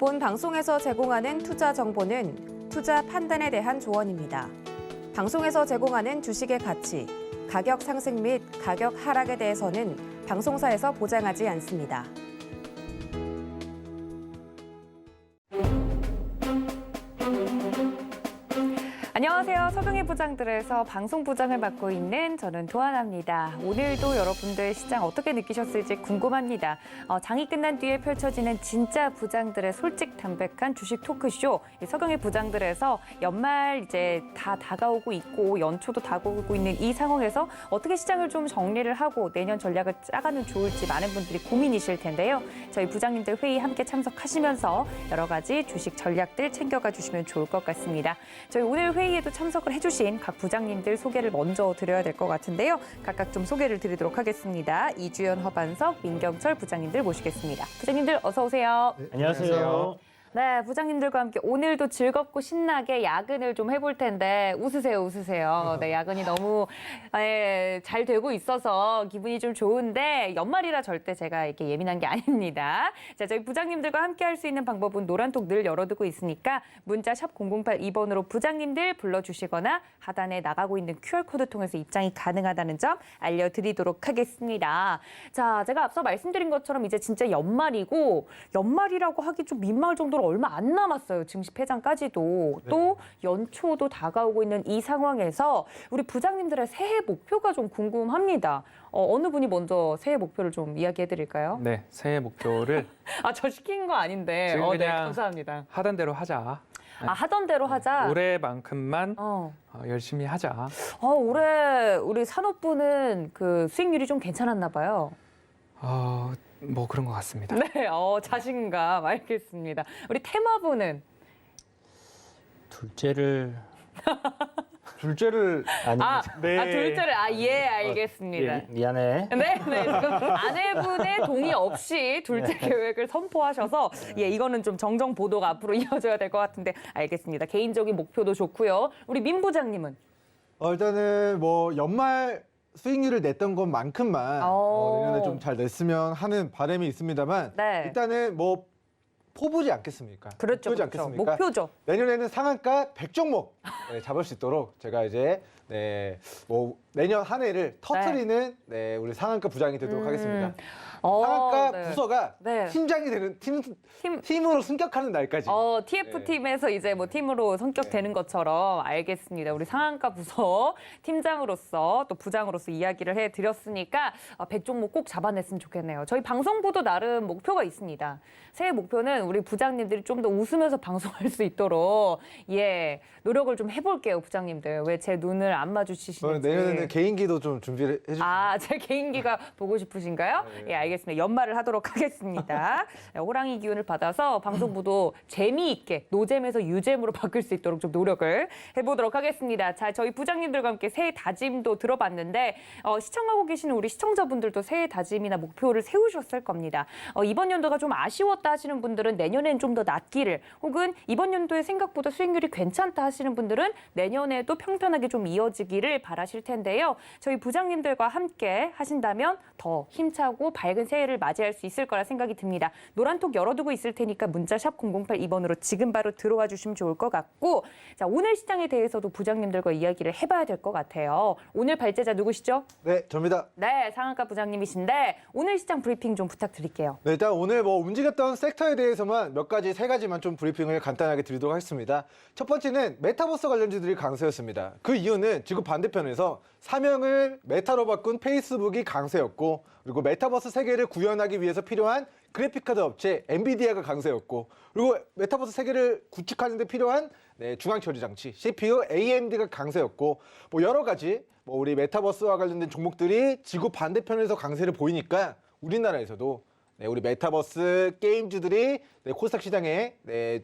본 방송에서 제공하는 투자 정보는 투자 판단에 대한 조언입니다. 방송에서 제공하는 주식의 가치, 가격 상승 및 가격 하락에 대해서는 방송사에서 보장하지 않습니다. 안녕하세요. 서경의 부장들에서 방송 부장을 맡고 있는 저는 도하나입니다. 오늘도 여러분들 시장 어떻게 느끼셨을지 궁금합니다. 장이 끝난 뒤에 펼쳐지는 진짜 부장들의 솔직 담백한 주식 토크쇼 서경의 부장들에서 연말 이제 다 다가오고 있고 연초도 다가오고 있는 이 상황에서 어떻게 시장을 좀 정리를 하고 내년 전략을 짜가면 좋을지 많은 분들이 고민이실 텐데요. 저희 부장님들 회의 함께 참석하시면서 여러 가지 주식 전략들 챙겨가 주시면 좋을 것 같습니다. 저희 오늘 회의에도 참석을 해주신 각 부장님들 소개를 먼저 드려야 될 것 같은데요. 각각 좀 소개를 드리도록 하겠습니다. 이주연, 허반석, 민경철 부장님들 모시겠습니다. 부장님들 어서 오세요. 네, 안녕하세요. 네, 부장님들과 함께 오늘도 즐겁고 신나게 야근을 좀 해볼 텐데 웃으세요, 웃으세요. 네, 야근이 너무 잘 되고 있어서 기분이 좀 좋은데 연말이라 절대 제가 이렇게 예민한 게 아닙니다. 자, 저희 부장님들과 함께 할 수 있는 방법은 노란톡 늘 열어두고 있으니까 문자 샵 0082번으로 부장님들 불러주시거나 하단에 나가고 있는 QR코드 통해서 입장이 가능하다는 점 알려드리도록 하겠습니다. 자, 제가 앞서 말씀드린 것처럼 이제 진짜 연말이고 연말이라고 하기 좀 민망할 정도로 얼마 안 남았어요. 증시 폐장까지도. 네. 또 연초도 다가오고 있는 이 상황에서 우리 부장님들의 새해 목표가 좀 궁금합니다. 어느 분이 먼저 새해 목표를 좀 이야기해 드릴까요? 네, 새해 목표를 저 시킨 거 아닌데. 지금 네, 그냥 감사합니다. 하던 대로 하자. 하던 대로 하자. 올해만큼만 열심히 하자. 올해 우리 산업부는 그 수익률이 좀 괜찮았나 봐요. 뭐 그런 것 같습니다. 네, 자신감 알겠습니다. 우리 테마부는 둘째를 아닙니다. 네. 둘째를 알겠습니다. 미안해. 네, 지금 아내분의 동의 없이 둘째 계획을 선포하셔서 이거는 좀 정정 보도가 앞으로 이어져야 될 것 같은데 알겠습니다. 개인적인 목표도 좋고요. 우리 민 부장님은 일단은 뭐 연말 수익률을 냈던 것만큼만 내년에 좀 잘 냈으면 하는 바람이 있습니다만 네. 일단은 뭐 포부지 않겠습니까? 그렇죠. 목표지 않겠습니까? 목표죠. 내년에는 상한가 100종목 잡을 수 있도록 제가 이제 뭐 내년 한 해를 터트리는 우리 상한가 부장이 되도록 하겠습니다. 상한가 네. 부서가 네. 팀장이 되는 팀으로 승격하는 날까지. TF팀에서 이제 뭐 팀으로 성격되는 것처럼 알겠습니다. 우리 상한가 부서 팀장으로서 또 부장으로서 이야기를 해드렸으니까 100종목 꼭 잡아냈으면 좋겠네요. 저희 방송부도 나름 목표가 있습니다. 새해 목표는 우리 부장님들이 좀 더 웃으면서 방송할 수 있도록 노력을 좀 해볼게요, 부장님들. 왜 제 눈을 안 마주치시는지. 내년에는 개인기도 좀 준비를 해주세요. 제 개인기가 보고 싶으신가요? 알겠습니다. 연말을 하도록 하겠습니다. 호랑이 기운을 받아서 방송부도 재미있게 노잼에서 유잼으로 바뀔 수 있도록 좀 노력을 해보도록 하겠습니다. 자, 저희 부장님들과 함께 새해 다짐도 들어봤는데 시청하고 계시는 우리 시청자분들도 새해 다짐이나 목표를 세우셨을 겁니다. 이번 연도가 좀 아쉬웠다 하시는 분들은 내년엔 좀 더 낫기를 혹은 이번 연도에 생각보다 수익률이 괜찮다 하시는 분들은 내년에도 평탄하게 좀 이어지기를 바라실 텐데요. 저희 부장님들과 함께 하신다면 더 힘차고 밝은 새해를 맞이할 수 있을 거라 생각이 듭니다. 노란톡 열어두고 있을 테니까 문자 샵 0082번으로 지금 바로 들어와 주시면 좋을 것 같고 자, 오늘 시장에 대해서도 부장님들과 이야기를 해봐야 될 것 같아요. 오늘 발제자 누구시죠? 네, 접니다. 네, 상한가 부장님이신데 오늘 시장 브리핑 좀 부탁드릴게요. 네, 일단 오늘 뭐 움직였던 섹터에 대해서만 세 가지만 좀 브리핑을 간단하게 드리도록 하겠습니다. 첫 번째는 메타버스 관련주들이 강세였습니다. 그 이유는 지구 반대편에서 사명을 메타로 바꾼 페이스북이 강세였고 그리고 메타버스 세계를 구현하기 위해서 필요한 그래픽카드 업체 엔비디아가 강세였고 그리고 메타버스 세계를 구축하는 데 필요한 중앙 처리 장치 CPU AMD가 강세였고 뭐 여러 가지 우리 메타버스와 관련된 종목들이 지구 반대편에서 강세를 보이니까 우리나라에서도 우리 메타버스 게임주들이 코스닥 시장에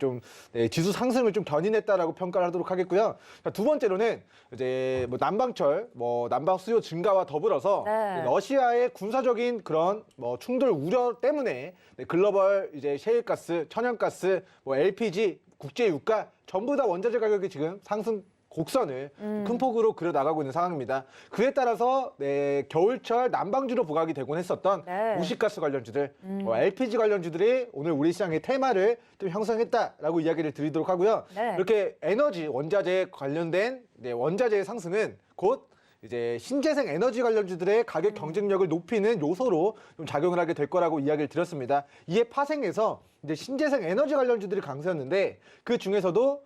좀 지수 상승을 좀 견인했다라고 평가를 하도록 하겠고요. 두 번째로는 이제 뭐 난방철, 난방 수요 증가와 더불어서 러시아의 군사적인 그런 충돌 우려 때문에 글로벌 이제 셰일가스, 천연가스, LPG, 국제 유가 전부 다 원자재 가격이 지금 상승 곡선을 큰 폭으로 그려 나가고 있는 상황입니다. 그에 따라서 겨울철 난방주로 부각이 되곤 했었던 네. 우시가스 관련주들, LPG 관련주들이 오늘 우리 시장의 테마를 좀 형성했다라고 이야기를 드리도록 하고요. 네. 이렇게 에너지 원자재 관련된 원자재의 상승은 곧 이제 신재생 에너지 관련주들의 가격 경쟁력을 높이는 요소로 좀 작용을 하게 될 거라고 이야기를 드렸습니다. 이에 파생해서 이제 신재생 에너지 관련주들이 강세였는데 그 중에서도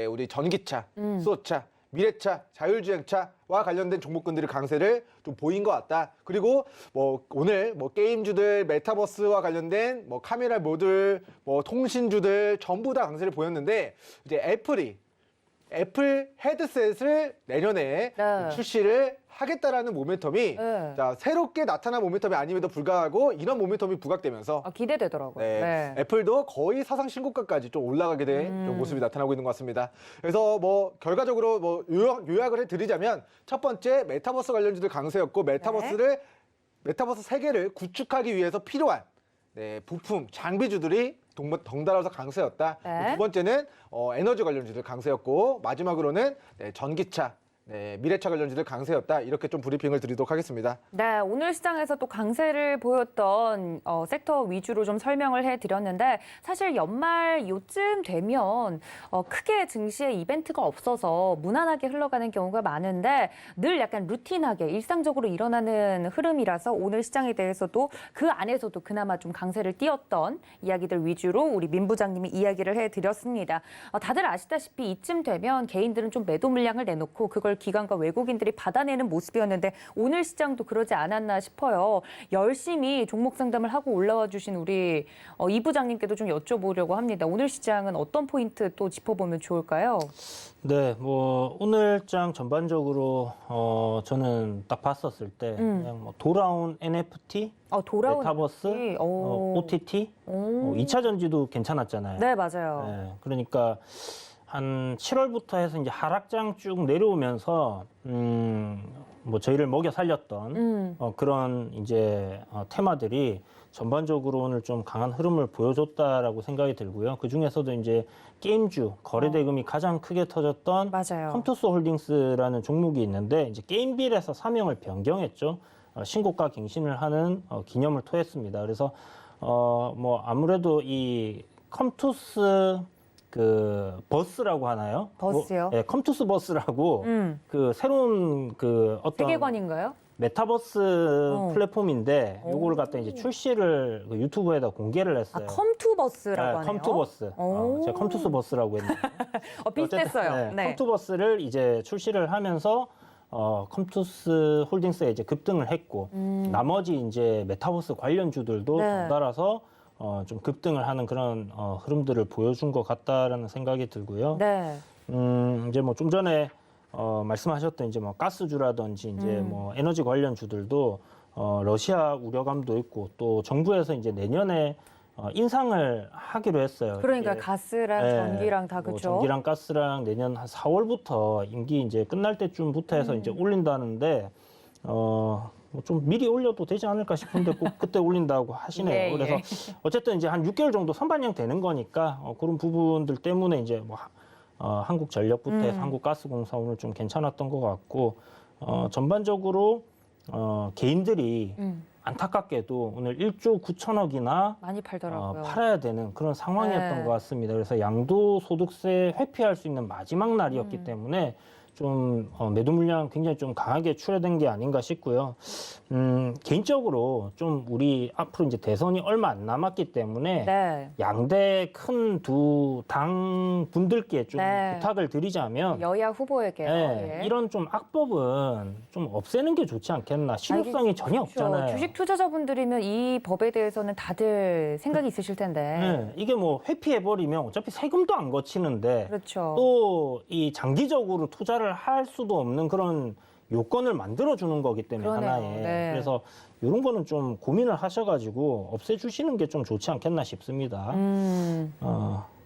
우리 전기차, 수소차, 미래차, 자율주행차와 관련된 종목군들의 강세를 좀 보인 것 같다. 그리고 뭐 오늘 뭐 게임주들, 메타버스와 관련된 뭐 카메라 모듈, 뭐 통신주들 전부 다 강세를 보였는데 이제 애플 헤드셋을 내년에 네. 출시를 하겠다라는 모멘텀이 네. 자, 새롭게 나타난 모멘텀이 아님에도 불구하고 이런 모멘텀이 부각되면서 기대되더라고요. 네. 애플도 거의 사상 신고가까지 좀 올라가게 된 좀 모습이 나타나고 있는 것 같습니다. 그래서 뭐 결과적으로 뭐 요약을 해드리자면 첫 번째 메타버스 관련주들 강세였고 메타버스 세계를 구축하기 위해서 필요한 부품, 장비주들이 덩달아서 강세였다. 네. 두 번째는 에너지 관련주들 강세였고 마지막으로는 전기차, 미래차 관련주들 강세였다. 이렇게 좀 브리핑을 드리도록 하겠습니다. 네, 오늘 시장에서 또 강세를 보였던 섹터 위주로 좀 설명을 해드렸는데 사실 연말 요쯤 되면 크게 증시에 이벤트가 없어서 무난하게 흘러가는 경우가 많은데 늘 약간 루틴하게 일상적으로 일어나는 흐름이라서 오늘 시장에 대해서도 그 안에서도 그나마 좀 강세를 띄었던 이야기들 위주로 우리 민 부장님이 이야기를 해드렸습니다. 다들 아시다시피 이쯤 되면 개인들은 좀 매도 물량을 내놓고 그걸 기관과 외국인들이 받아내는 모습이었는데 오늘 시장도 그러지 않았나 싶어요. 열심히 종목 상담을 하고 올라와 주신 우리 이 부장님께도 좀 여쭤보려고 합니다. 오늘 시장은 어떤 포인트 또 짚어보면 좋을까요? 네, 뭐 오늘장 전반적으로 저는 딱 봤었을 때 그냥 뭐 돌아온 NFT, 돌아온 메타버스, NFT? OTT, 2차 전지도 괜찮았잖아요. 네, 맞아요. 네, 그러니까 한 7월부터 해서 이제 하락장 쭉 내려오면서 뭐 저희를 먹여 살렸던 그런 이제 테마들이 전반적으로 오늘 좀 강한 흐름을 보여줬다라고 생각이 들고요. 그 중에서도 이제 게임주 거래 대금이 가장 크게 터졌던 맞아요. 컴투스 홀딩스라는 종목이 있는데 이제 게임빌에서 사명을 변경했죠. 신고가 갱신을 하는 기념을 토했습니다. 그래서 뭐 아무래도 이 컴투스 그 버스라고 하나요? 버스요? 네, 컴투스 버스라고 그 새로운 그 어떤 세계관인가요? 메타버스 플랫폼인데 요거를 갖다 이제 출시를 그 유튜브에다 공개를 했어요. 컴투버스라고 하네요. 컴투버스. 제가 컴투스 버스라고 했는데. 비슷했어요. 어쨌든, 네. 컴투버스를 이제 출시를 하면서 컴투스 홀딩스에 이제 급등을 했고 나머지 이제 메타버스 관련주들도 네. 덩달아서 좀 급등을 하는 그런 흐름들을 보여준 것 같다라는 생각이 들고요. 네. 이제 뭐 좀 전에 말씀하셨던 이제 뭐 가스주라든지 이제 뭐 에너지 관련주들도 러시아 우려감도 있고 또 정부에서 이제 내년에 인상을 하기로 했어요. 그러니까 이게, 가스랑 전기랑 다 뭐 그죠? 전기랑 가스랑 내년 한 4월부터 임기 이제 끝날 때쯤부터 해서 이제 올린다는데 뭐 좀 미리 올려도 되지 않을까 싶은데 꼭 그때 올린다고 하시네요. 예, 예. 그래서 어쨌든 이제 한 6개월 정도 선반영 되는 거니까 그런 부분들 때문에 이제 뭐 한국전력부터 해서 한국가스공사 오늘 좀 괜찮았던 것 같고 전반적으로 개인들이 안타깝게도 오늘 1조 9천억이나 많이 팔더라고요. 팔아야 되는 그런 상황이었던 네. 것 같습니다. 그래서 양도소득세 회피할 수 있는 마지막 날이었기 때문에 좀 매도 물량 굉장히 좀 강하게 출하된 게 아닌가 싶고요. 개인적으로 좀 우리 앞으로 이제 대선이 얼마 안 남았기 때문에 네. 양대 큰 두 당 분들께 좀 네. 부탁을 드리자면 여야 후보에게 네, 이런 좀 악법은 좀 없애는 게 좋지 않겠나. 실효성이 전혀 없잖아요. 주식 투자자분들이면 이 법에 대해서는 다들 생각이 있으실 텐데. 네, 이게 뭐 회피해버리면 어차피 세금도 안 거치는데 그렇죠. 또 이 장기적으로 투자를 할 수도 없는 그런 요건을 만들어주는 거기 때문에 그러네요. 하나에. 네. 그래서 이런 거는 좀 고민을 하셔가지고 없애주시는 게 좀 좋지 않겠나 싶습니다.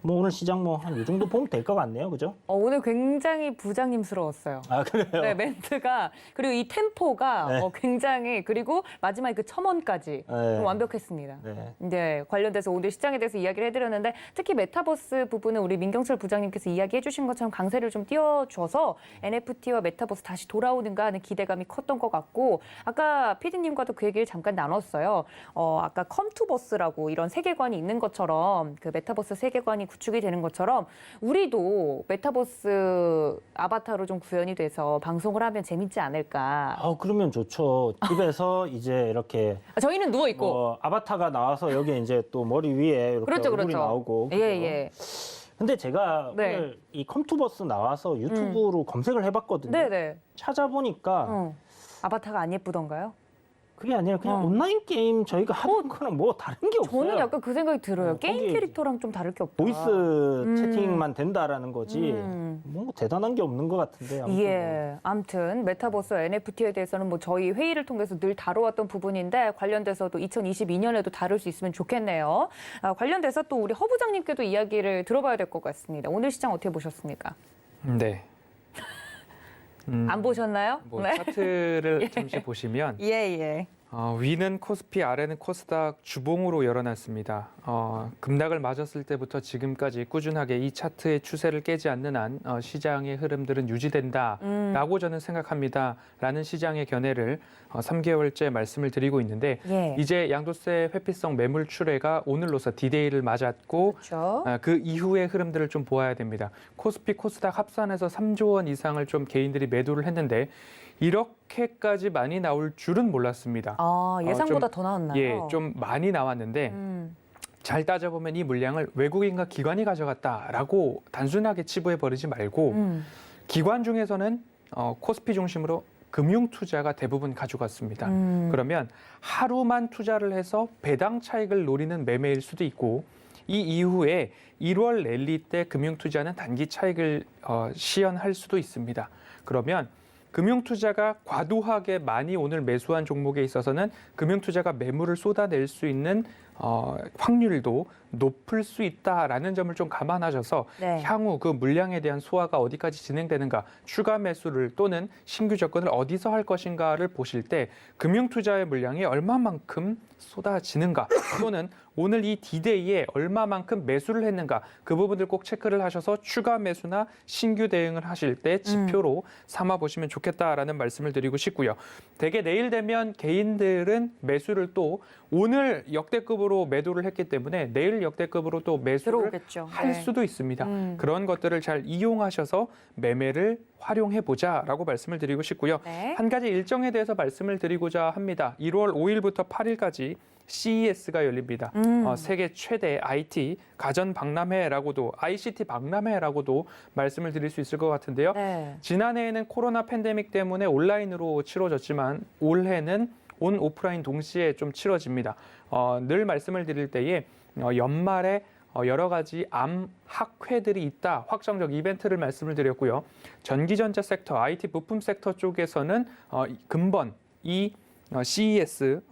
뭐 오늘 시장 뭐 한 이 정도 보면 될 것 같네요, 그죠? 오늘 굉장히 부장님스러웠어요. 아 그래요? 네, 멘트가 그리고 이 템포가 네. 굉장히 그리고 마지막에 그 첨언까지 네. 완벽했습니다. 네. 네, 관련돼서 오늘 시장에 대해서 이야기를 해드렸는데 특히 메타버스 부분은 우리 민경철 부장님께서 이야기해주신 것처럼 강세를 좀 띄워줘서 NFT와 메타버스 다시 돌아오는가 하는 기대감이 컸던 것 같고 아까 PD님과도 그 얘기를 잠깐 나눴어요. 아까 컴투버스라고 이런 세계관이 있는 것처럼 그 메타버스 세계관이 구축이 되는 것처럼 우리도 메타버스 아바타로 좀 구현이 돼서 방송을 하면 재밌지 않을까. 아 그러면 좋죠. 집에서 이제 이렇게 저희는 누워 있고. 아바타가 나와서 여기 이제 또 머리 위에 이렇게 그렇죠, 얼굴이 그렇죠. 나오고. 예, 예. 근데 제가 네. 오늘 이 컴투버스 나와서 유튜브로 검색을 해봤거든요. 네, 네. 찾아보니까 아바타가 안 예쁘던가요? 그게 아니라 그냥 온라인 게임 저희가 하는 거랑 뭐 다른 게 없어요. 저는 약간 그 생각이 들어요. 게임 거기 캐릭터랑 좀 다를 게 없다. 보이스 채팅만 된다라는 거지 음. 뭐 대단한 게 없는 것 같은데. 아무튼 뭐. 예, 아무튼 메타버스 NFT에 대해서는 뭐 저희 회의를 통해서 늘 다뤄왔던 부분인데 관련돼서도 2022년에도 다룰 수 있으면 좋겠네요. 관련돼서 또 우리 허 부장님께도 이야기를 들어봐야 될 것 같습니다. 오늘 시장 어떻게 보셨습니까? 네. 안 보셨나요? 뭐 차트를 잠시 보시면 예, 예. 위는 코스피, 아래는 코스닥 주봉으로 열어놨습니다. 급락을 맞았을 때부터 지금까지 꾸준하게 이 차트의 추세를 깨지 않는 한 시장의 흐름들은 유지된다라고 저는 생각합니다.라는 시장의 견해를 3개월째 말씀을 드리고 있는데 예. 이제 양도세 회피성 매물 출회가 오늘로서 디데이를 맞았고 그렇죠. 그 이후의 흐름들을 좀 보아야 됩니다. 코스피, 코스닥 합산해서 3조 원 이상을 좀 개인들이 매도를 했는데 이렇게까지 많이 나올 줄은 몰랐습니다. 예상보다 더 나왔나요? 예, 좀 많이 나왔는데 잘 따져보면 이 물량을 외국인과 기관이 가져갔다라고 단순하게 치부해버리지 말고 기관 중에서는 코스피 중심으로 금융투자가 대부분 가져갔습니다. 그러면 하루만 투자를 해서 배당 차익을 노리는 매매일 수도 있고 이 이후에 1월 랠리 때 금융투자는 단기 차익을 시연할 수도 있습니다. 그러면 금융투자가 과도하게 많이 오늘 매수한 종목에 있어서는 금융투자가 매물을 쏟아낼 수 있는 확률도 높을 수 있다라는 점을 좀 감안하셔서 네. 향후 그 물량에 대한 소화가 어디까지 진행되는가, 추가 매수를 또는 신규 접근을 어디서 할 것인가를 보실 때 금융투자의 물량이 얼마만큼 쏟아지는가 또는 오늘 이 디데이에 얼마만큼 매수를 했는가 그 부분들 꼭 체크를 하셔서 추가 매수나 신규 대응을 하실 때 지표로 삼아 보시면 좋겠다라는 말씀을 드리고 싶고요. 대개 내일 되면 개인들은 매수를 또 오늘 역대급으로 매도를 했기 때문에 내일 역대급으로 또 매수를 들어오겠죠. 할 네. 수도 있습니다. 그런 것들을 잘 이용하셔서 매매를 활용해 보자라고 말씀을 드리고 싶고요. 네. 한 가지 일정에 대해서 말씀을 드리고자 합니다. 1월 5일부터 8일까지 CES가 열립니다. 세계 최대 IT 가전 박람회라고도 ICT 박람회라고도 말씀을 드릴 수 있을 것 같은데요. 네. 지난해에는 코로나 팬데믹 때문에 온라인으로 치러졌지만 올해는 온 오프라인 동시에 좀 치러집니다. 늘 말씀을 드릴 때에 연말에 여러 가지 암 학회들이 있다. 확정적 이벤트를 말씀을 드렸고요. 전기전자 섹터, IT 부품 섹터 쪽에서는 근본 이 CES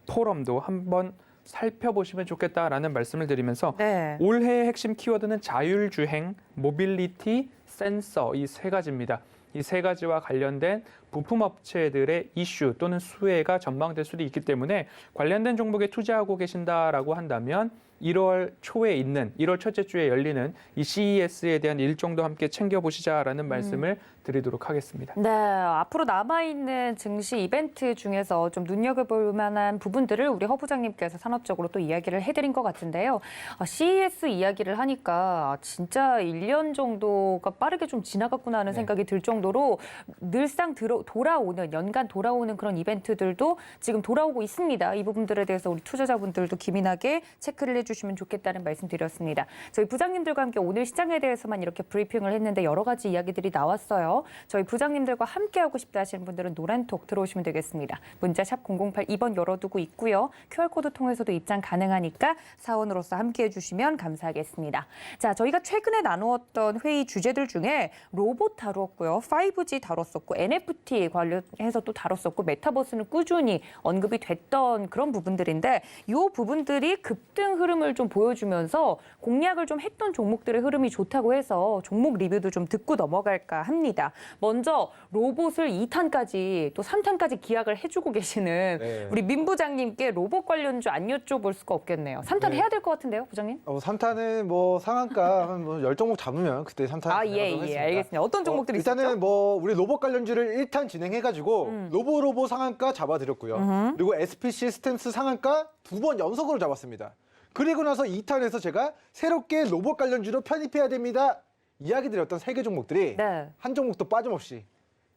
포럼도 한번 살펴보시면 좋겠다라는 말씀을 드리면서 네. 올해의 핵심 키워드는 자율주행, 모빌리티, 센서 이 세 가지입니다. 이 세 가지와 관련된 부품 업체들의 이슈 또는 수혜가 전망될 수도 있기 때문에 관련된 종목에 투자하고 계신다라고 한다면 1월 초에 있는 1월 첫째 주에 열리는 이 CES에 대한 일정도 함께 챙겨보시자라는 말씀을 드리도록 하겠습니다. 네, 앞으로 남아있는 증시 이벤트 중에서 좀 눈여겨볼 만한 부분들을 우리 허 부장님께서 산업적으로 또 이야기를 해드린 것 같은데요. CES 이야기를 하니까 진짜 1년 정도가 빠르게 좀 지나갔구나 하는 생각이 들 정도로 늘상 돌아오는, 연간 돌아오는 그런 이벤트들도 지금 돌아오고 있습니다. 이 부분들에 대해서 우리 투자자분들도 기민하게 체크를 해주시면 좋겠다는 말씀 드렸습니다. 저희 부장님들과 함께 오늘 시장에 대해서만 이렇게 브리핑을 했는데 여러 가지 이야기들이 나왔어요. 저희 부장님들과 함께하고 싶다 하시는 분들은 노란톡 들어오시면 되겠습니다. 문자 샵 008 2번 열어두고 있고요. QR코드 통해서도 입장 가능하니까 사원으로서 함께해 주시면 감사하겠습니다. 자, 저희가 최근에 나누었던 회의 주제들 중에 로봇 다루었고요. 5G 다뤘었고 NFT 관련해서 또 다뤘었고 메타버스는 꾸준히 언급이 됐던 그런 부분들인데 이 부분들이 급등 흐름을 흐름을 좀 보여주면서 공략을 좀 했던 종목들의 흐름이 좋다고 해서 종목 리뷰도 좀 듣고 넘어갈까 합니다. 먼저 로봇을 2탄까지 또 3탄까지 기약을 해주고 계시는 네. 우리 민 부장님께 로봇 관련주 안 여쭤볼 수가 없겠네요. 3탄 네. 해야 될 것 같은데요, 부장님? 3탄은 뭐 상한가 한 뭐 10종목 잡으면 그때 3탄 아, 예, 알겠습니다. 어떤 종목들이 일단은 있었죠? 뭐 우리 로봇 관련주를 1탄 진행해가지고 로보 상한가 잡아드렸고요. 그리고 SPC 스탠스 상한가 2번 연속으로 잡았습니다. 그리고 나서 2탄에서 제가 새롭게 로봇 관련주로 편입해야 됩니다. 이야기 드렸던 3개 종목들이 네. 한 종목도 빠짐없이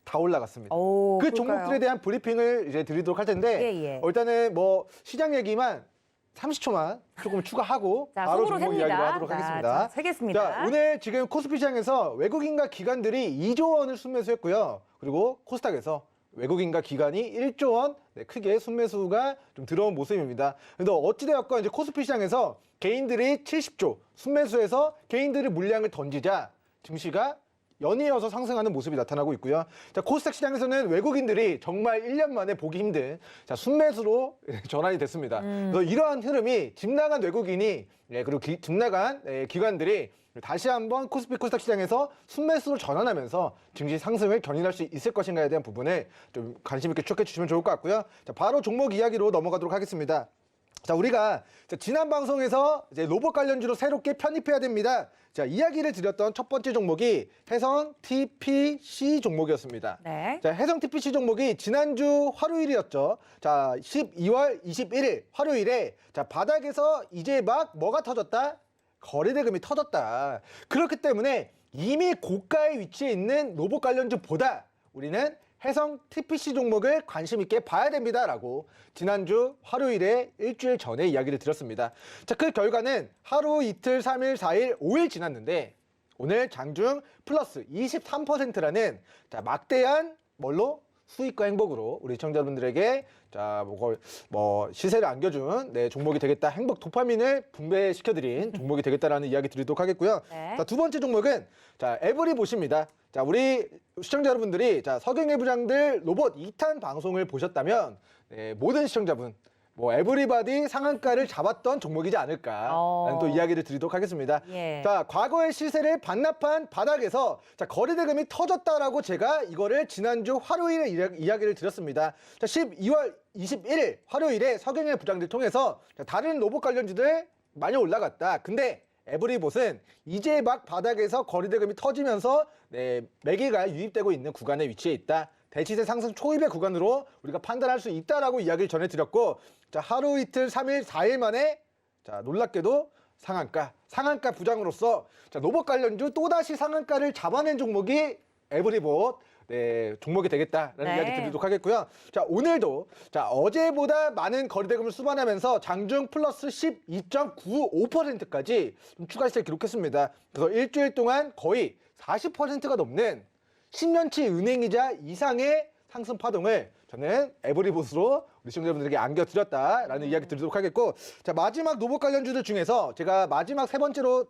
다 올라갔습니다. 오, 그 그럴까요? 종목들에 대한 브리핑을 이제 드리도록 할 텐데 예, 예. 일단은 뭐 시장 얘기만 30초만 조금 추가하고 자, 바로 손으로 종목 셉니다. 이야기를 하도록 자, 하겠습니다. 자, 세겠습니다. 자, 오늘 지금 코스피 시장에서 외국인과 기관들이 2조 원을 순매수했고요. 그리고 코스닥에서 외국인과 기관이 1조 원 크게 순매수가 좀 들어온 모습입니다. 근데 어찌되었건 이제 코스피 시장에서 개인들이 70조 순매수해서 개인들의 물량을 던지자 증시가 연이어서 상승하는 모습이 나타나고 있고요. 자, 코스닥 시장에서는 외국인들이 정말 1년 만에 보기 힘든 자, 순매수로 전환이 됐습니다. 그래서 이러한 흐름이 집 나간 외국인이 그리고 집 나간 기관들이 다시 한번 코스닥 시장에서 순매수로 전환하면서 증시 상승을 견인할 수 있을 것인가에 대한 부분을 좀 관심 있게 추적해 주시면 좋을 것 같고요. 자, 바로 종목 이야기로 넘어가도록 하겠습니다. 자, 우리가 지난 방송에서 이제 로봇 관련주로 새롭게 편입해야 됩니다. 자, 이야기를 드렸던 첫 번째 종목이 해성 TPC 종목이었습니다. 네. 자, 해성 TPC 종목이 지난주 화요일이었죠. 자, 12월 21일 화요일에 자, 바닥에서 이제 막 뭐가 터졌다? 거래대금이 터졌다. 그렇기 때문에 이미 고가에 위치해 있는 로봇 관련주보다 우리는 해성 TPC 종목을 관심 있게 봐야 됩니다라고 지난주 화요일에 일주일 전에 이야기를 드렸습니다. 자, 그 결과는 하루, 이틀, 3일, 4일, 5일 지났는데 오늘 장중 플러스 23%라는 자, 막대한 수익과 행복으로 우리 시청자분들에게 자, 뭐 시세를 안겨준 종목이 되겠다. 행복 도파민을 분배시켜드린 종목이 되겠다라는 이야기 드리도록 하겠고요. 네. 자, 두 번째 종목은 자, 에브리봇입니다. 자, 우리 시청자 여러분들이 자, 서경의 부장들 로봇 2탄 방송을 보셨다면 모든 시청자분 뭐 에브리바디 상한가를 잡았던 종목이지 않을까라는 또 이야기를 드리도록 하겠습니다. 예. 자, 과거의 시세를 반납한 바닥에서 자, 거래대금이 터졌다라고 제가 이거를 지난주 화요일에 이야기를 드렸습니다. 자, 12월 21일 화요일에 서경의 부장들 통해서 자, 다른 로봇 관련주들 많이 올라갔다. 근데 에브리봇은 이제 막 바닥에서 거래대금이 터지면서 매기가 유입되고 있는 구간에 위치해 있다. 대시세 상승 초입의 구간으로 우리가 판단할 수 있다라고 이야기를 전해드렸고, 자, 하루 이틀 3일 4일 만에 자, 놀랍게도 상한가 부장으로서 자, 로봇 관련주 또다시 상한가를 잡아낸 종목이 에브리봇 종목이 되겠다라는 이야기 드리도록 하겠고요. 자, 오늘도 자, 어제보다 많은 거래대금을 수반하면서 장중 플러스 12.95%까지 추가 시세 기록했습니다. 그래서 일주일 동안 거의 40%가 넘는 10년치 은행이자 이상의 상승 파동을 저는 에브리봇으로 우리 시청자분들에게 안겨드렸다라는 이야기 드리도록 하겠고, 자, 마지막 로봇 관련주들 중에서 제가 마지막 세 번째로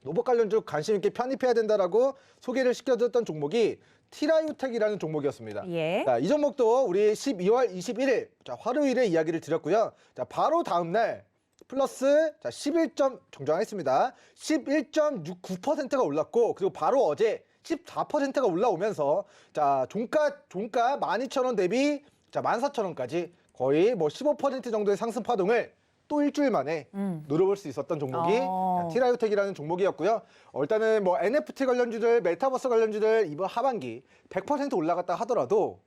로봇 관련주 관심 있게 편입해야 된다라고 소개를 시켜드렸던 종목이 티라유텍이라는 종목이었습니다. 예. 자, 이 종목도 우리 12월 21일 자, 화요일에 이야기를 드렸고요. 자, 바로 다음 날 플러스 자, 정정하겠습니다. 11.69%가 올랐고, 그리고 바로 어제 14%가 올라오면서 자, 종가 12,000원 대비 자, 14,000원까지 거의 뭐 15% 정도의 상승 파동을 또 일주일 만에 누려볼 수 있었던 종목이 자, 티라유텍이라는 종목이었고요. 일단은 뭐 NFT 관련주들, 메타버스 관련주들 이번 하반기 100% 올라갔다 하더라도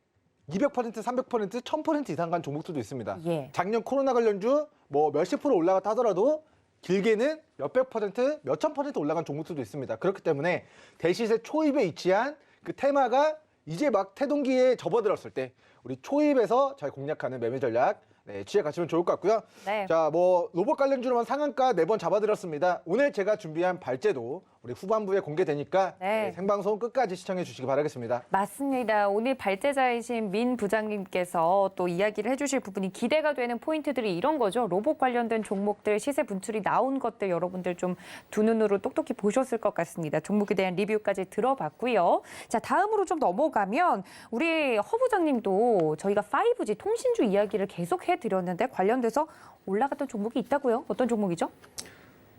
200%, 300%, 1000% 이상 간 종목들도 있습니다. 예. 작년 코로나 관련주 뭐 몇십 프로 올라갔다 하더라도 길게는 몇백 퍼센트, 몇천 퍼센트 올라간 종목들도 있습니다. 그렇기 때문에 대시세 초입에 위치한 그 테마가 이제 막 태동기에 접어들었을 때 우리 초입에서 잘 공략하는 매매 전략 취해 가시면 좋을 것 같고요. 네. 자, 뭐 로봇 관련주로만 상한가 4번 잡아드렸습니다. 오늘 제가 준비한 발제도 우리 후반부에 공개되니까 네. 생방송 끝까지 시청해 주시기 바라겠습니다. 맞습니다. 오늘 발제자이신 민 부장님께서 또 이야기를 해주실 부분이 기대가 되는 포인트들이 이런 거죠. 로봇 관련된 종목들 시세 분출이 나온 것들 여러분들 좀 두 눈으로 똑똑히 보셨을 것 같습니다. 종목에 대한 리뷰까지 들어봤고요. 자, 다음으로 좀 넘어가면 우리 허 부장님도 저희가 5G 통신주 이야기를 계속 해드렸는데 관련돼서 올라갔던 종목이 있다고요? 어떤 종목이죠?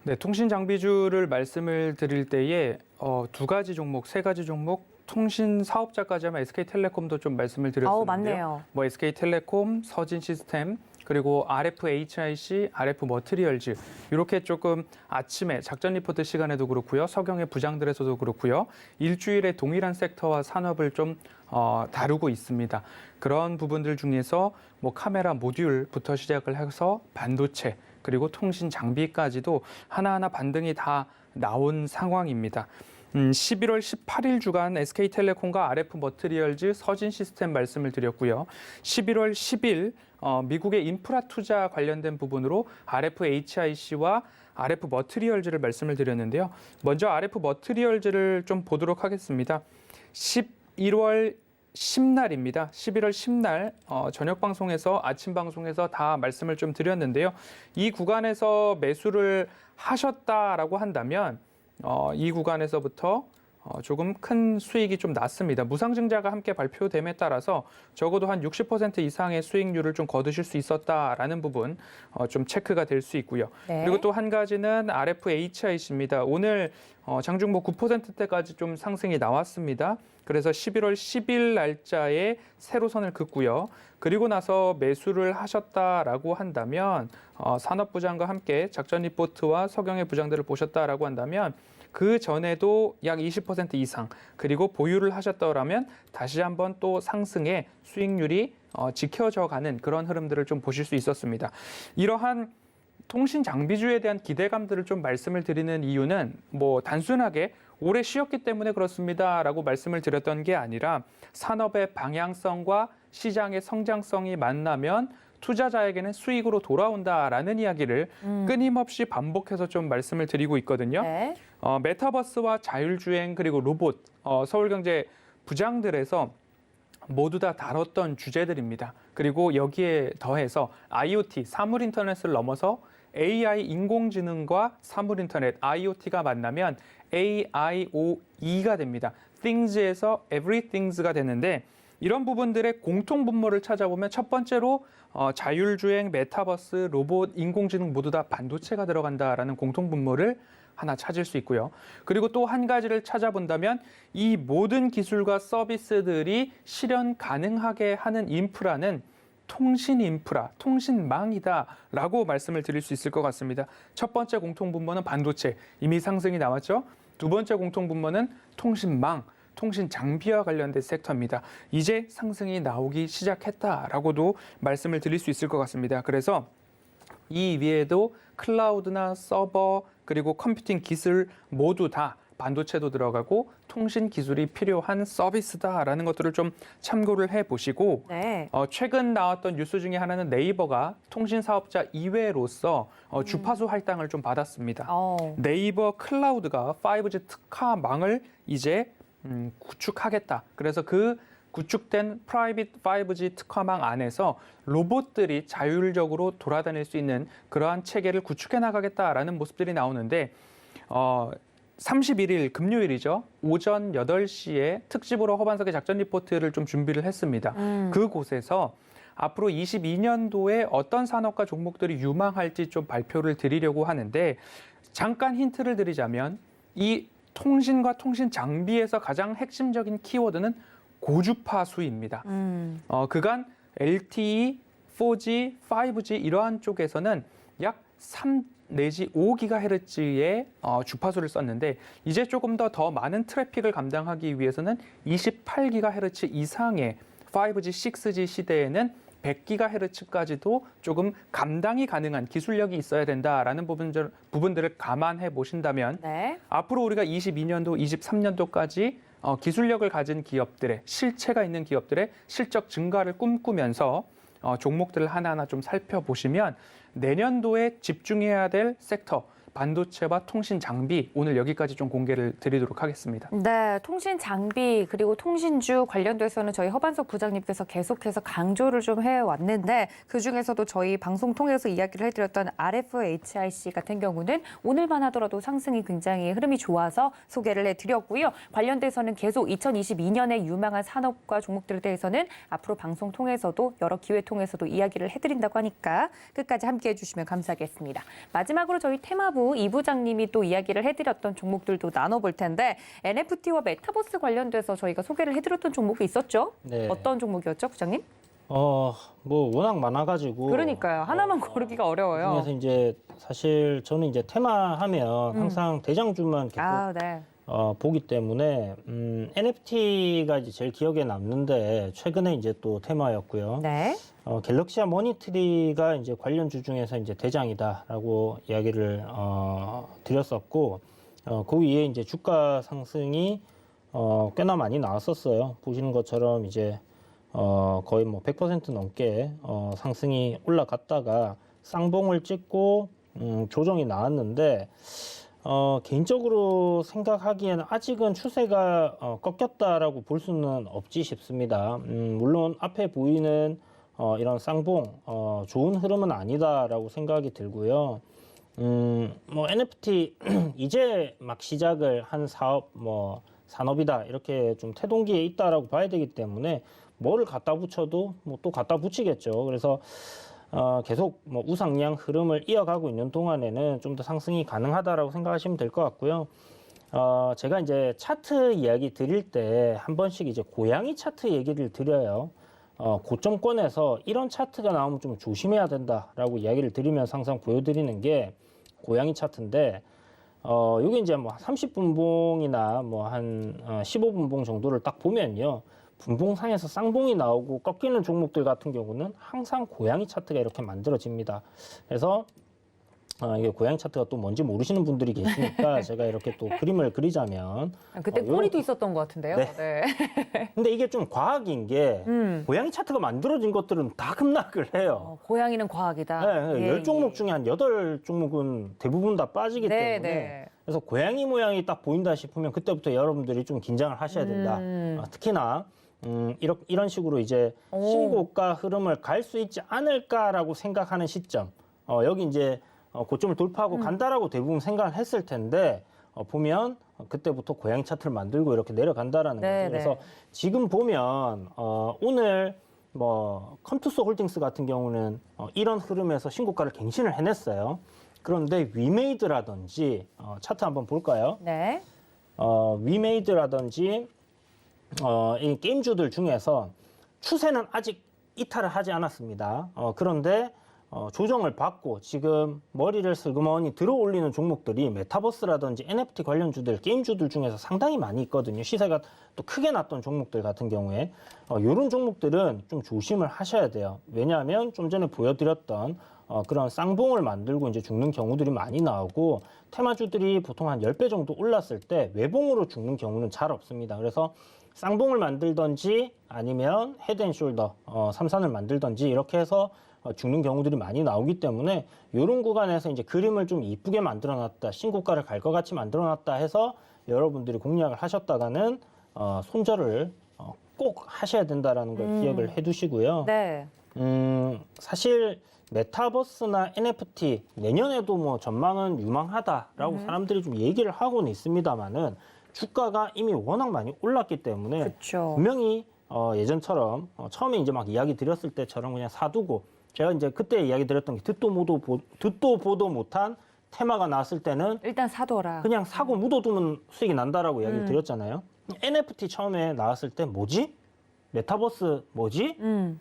네, 통신 장비주를 말씀을 드릴 때에 두 가지 종목, 세 가지 종목, 통신 사업자까지 하면 SK텔레콤도 좀 말씀을 드렸었는데요. 맞네요. 뭐 SK텔레콤, 서진시스템, 그리고 RFHIC, RF머티리얼즈 이렇게 조금 아침에 작전 리포트 시간에도 그렇고요. 서경의 부장들에서도 그렇고요. 일주일에 동일한 섹터와 산업을 좀 다루고 있습니다. 그런 부분들 중에서 뭐 카메라 모듈부터 시작을 해서 반도체 그리고 통신 장비까지도 하나하나 반등이 다 나온 상황입니다. 11월 18일 주간 SK텔레콤과 RF머티리얼즈, 서진시스템 말씀을 드렸고요. 11월 10일 미국의 인프라 투자 관련된 부분으로 RFHIC와 RF머티리얼즈를 말씀을 드렸는데요. 먼저 RF머티리얼즈를 좀 보도록 하겠습니다. 11월 10날입니다. 11월 10날 저녁 방송에서 아침 방송에서 다 말씀을 좀 드렸는데요. 이 구간에서 매수를 하셨다라고 한다면 이 구간에서부터 조금 큰 수익이 좀 났습니다. 무상증자가 함께 발표됨에 따라서 적어도 한 60% 이상의 수익률을 좀 거두실 수 있었다라는 부분 좀 체크가 될 수 있고요. 네. 그리고 또 한 가지는 RFHIC입니다. 오늘 장중보 9%대까지 좀 상승이 나왔습니다. 그래서 11월 10일 날짜에 세로선을 긋고요. 그리고 나서 매수를 하셨다라고 한다면 산업부장과 함께 작전 리포트와 서경의 부장들을 보셨다라고 한다면 그 전에도 약 20% 이상 그리고 보유를 하셨더라면 다시 한번 또 상승의 수익률이 지켜져가는 그런 흐름들을 좀 보실 수 있었습니다. 이러한 통신 장비주에 대한 기대감들을 좀 말씀을 드리는 이유는 뭐 단순하게 오래 쉬었기 때문에 그렇습니다라고 말씀을 드렸던 게 아니라 산업의 방향성과 시장의 성장성이 만나면 투자자에게는 수익으로 돌아온다라는 이야기를 끊임없이 반복해서 좀 말씀을 드리고 있거든요. 네. 메타버스와 자율주행 그리고 로봇, 서울경제 부장들에서 모두 다 다뤘던 주제들입니다. 그리고 여기에 더해서 IoT, 사물인터넷을 넘어서 AI, 인공지능과 사물인터넷, IoT가 만나면 AIoE가 됩니다. Things에서 Everythings가 되는데 이런 부분들의 공통 분모를 찾아보면 첫 번째로 자율주행, 메타버스, 로봇, 인공지능 모두 다 반도체가 들어간다라는 공통 분모를 하나 찾을 수 있고요. 그리고 또 한 가지를 찾아본다면 이 모든 기술과 서비스들이 실현 가능하게 하는 인프라는 통신 인프라, 통신망이다라고 말씀을 드릴 수 있을 것 같습니다. 첫 번째 공통 분모는 반도체, 이미 상승이 나왔죠. 두 번째 공통 분모는 통신망, 통신 장비와 관련된 섹터입니다. 이제 상승이 나오기 시작했다라고도 말씀을 드릴 수 있을 것 같습니다. 그래서 이 위에도 클라우드나 서버 그리고 컴퓨팅 기술 모두 다 반도체도 들어가고 통신 기술이 필요한 서비스다라는 것들을 좀 참고를 해보시고 네. 최근 나왔던 뉴스 중에 하나는 네이버가 통신 사업자 2회로서 주파수 할당을 좀 받았습니다. 네이버 클라우드가 5G 특화망을 이제 구축하겠다. 그래서 그 구축된 프라이빗 5G 특화망 안에서 로봇들이 자율적으로 돌아다닐 수 있는 그러한 체계를 구축해 나가겠다라는 모습들이 나오는데 31일 금요일이죠. 오전 8시에 특집으로 허반석의 작전 리포트를 좀 준비를 했습니다. 그곳에서 앞으로 22년도에 어떤 산업과 종목들이 유망할지 좀 발표를 드리려고 하는데 잠깐 힌트를 드리자면 이 통신과 통신 장비에서 가장 핵심적인 키워드는 고주파수입니다. 그간 LTE, 4G, 5G 이러한 쪽에서는 약 3 내지 5GHz의 주파수를 썼는데 이제 조금 더 많은 트래픽을 감당하기 위해서는 28GHz 이상의 5G, 6G 시대에는 100GHz까지도 조금 감당이 가능한 기술력이 있어야 된다라는 부분들을 감안해 보신다면 네. 앞으로 우리가 22년도, 23년도까지 기술력을 가진 기업들의 실체가 있는 기업들의 실적 증가를 꿈꾸면서 종목들을 하나하나 좀 살펴보시면 내년도에 집중해야 될 섹터, 반도체와 통신 장비 오늘 여기까지 좀 공개를 드리도록 하겠습니다. 네, 통신 장비 그리고 통신주 관련돼서는 저희 허반석 부장님께서 계속해서 강조를 좀 해왔는데 그중에서도 저희 방송 통해서 이야기를 해드렸던 RFHIC 같은 경우는 오늘만 하더라도 상승이 굉장히 흐름이 좋아서 소개를 해드렸고요. 관련돼서는 계속 2022년에 유망한 산업과 종목들에 대해서는 앞으로 방송 통해서도 여러 기회 통해서도 이야기를 해드린다고 하니까 끝까지 함께해 주시면 감사하겠습니다. 마지막으로 저희 테마부 이 부장님이 또 이야기를 해드렸던 종목들도 나눠볼 텐데 NFT와 메타버스 관련돼서 저희가 소개를 해드렸던 종목이 있었죠? 네. 어떤 종목이었죠, 부장님? 뭐 워낙 많아가지고. 그러니까요. 하나만 고르기가 어려워요. 그래서 이제 사실 저는 이제 테마하면 항상 대장주만 계속 아, 네. 보기 때문에 NFT가 이제 제일 기억에 남는데 최근에 이제 또 테마였고요. 네. 갤럭시와 머니트리가 이제 관련주 중에서 이제 대장이다라고 이야기를 드렸었고, 그 위에 이제 주가 상승이 꽤나 많이 나왔었어요. 보시는 것처럼 이제 거의 뭐 100% 넘게 상승이 올라갔다가 쌍봉을 찍고 조정이 나왔는데. 개인적으로 생각하기에는 아직은 추세가 꺾였다라고 볼 수는 없지 싶습니다. 물론 앞에 보이는 이런 쌍봉 좋은 흐름은 아니다라고 생각이 들고요. 뭐 NFT 이제 막 시작을 한 사업 뭐 산업이다 이렇게 좀 태동기에 있다라고 봐야 되기 때문에 뭐를 갖다 붙여도 뭐 또 갖다 붙이겠죠. 그래서 계속 뭐 우상향 흐름을 이어가고 있는 동안에는 좀 더 상승이 가능하다라고 생각하시면 될 것 같고요. 제가 이제 차트 이야기 드릴 때 한 번씩 이제 고양이 차트 얘기를 드려요. 고점권에서 이런 차트가 나오면 좀 조심해야 된다라고 이야기를 드리면서 항상 보여드리는 게 고양이 차트인데, 이게 이제 뭐 30분봉이나 뭐 한 15분봉 정도를 딱 보면요. 분봉상에서 쌍봉이 나오고 꺾이는 종목들 같은 경우는 항상 고양이 차트가 이렇게 만들어집니다. 그래서 이게 고양이 차트가 또 뭔지 모르시는 분들이 계시니까 제가 이렇게 또 그림을 그리자면 그때 꼬리도 있었던 것 같은데요. 네. 네. 근데 이게 좀 과학인 게 고양이 차트가 만들어진 것들은 다 급락을 해요. 고양이는 과학이다. 네, 예, 10종목 예. 중에 한 8종목은 대부분 다 빠지기 네, 때문에 네. 그래서 고양이 모양이 딱 보인다 싶으면 그때부터 여러분들이 좀 긴장을 하셔야 된다. 특히나 이런 식으로 이제 오. 신고가 흐름을 갈 수 있지 않을까라고 생각하는 시점. 여기 이제 고점을 돌파하고 간다라고 대부분 생각을 했을 텐데 보면 그때부터 고양이 차트를 만들고 이렇게 내려간다라는 네, 거죠. 그래서 네. 지금 보면 오늘 뭐 컴투스 홀딩스 같은 경우는 이런 흐름에서 신고가를 갱신을 해냈어요. 그런데 위메이드라든지 차트 한번 볼까요? 네. 위메이드라든지 이 게임주들 중에서 추세는 아직 이탈을 하지 않았습니다. 그런데 조정을 받고 지금 머리를 슬그머니 들어 올리는 종목들이 메타버스라든지 NFT 관련주들, 게임주들 중에서 상당히 많이 있거든요. 시세가 또 크게 났던 종목들 같은 경우에 이런 종목들은 좀 조심을 하셔야 돼요. 왜냐하면 좀 전에 보여드렸던 그런 쌍봉을 만들고 이제 죽는 경우들이 많이 나오고 테마주들이 보통 한 10배 정도 올랐을 때 외봉으로 죽는 경우는 잘 없습니다. 그래서 쌍봉을 만들든지 아니면 헤드앤숄더, 삼산을 만들든지 이렇게 해서 죽는 경우들이 많이 나오기 때문에 이런 구간에서 이제 그림을 좀 이쁘게 만들어놨다, 신고가를 갈 것 같이 만들어놨다 해서 여러분들이 공략을 하셨다가는 손절을 꼭 하셔야 된다라는 걸 기억을 해두시고요. 네. 사실 메타버스나 NFT 내년에도 뭐 전망은 유망하다라고 사람들이 좀 얘기를 하고는 있습니다만은 주가가 이미 워낙 많이 올랐기 때문에 그렇죠. 분명히 예전처럼 처음에 이제 막 이야기 드렸을 때처럼 그냥 사두고 제가 이제 그때 이야기 드렸던 게 듣도 보도 못한 테마가 나왔을 때는 일단 사둬라. 그냥 사고 묻어두면 수익이 난다라고 이야기를 드렸잖아요. NFT 처음에 나왔을 때 뭐지? 메타버스 뭐지?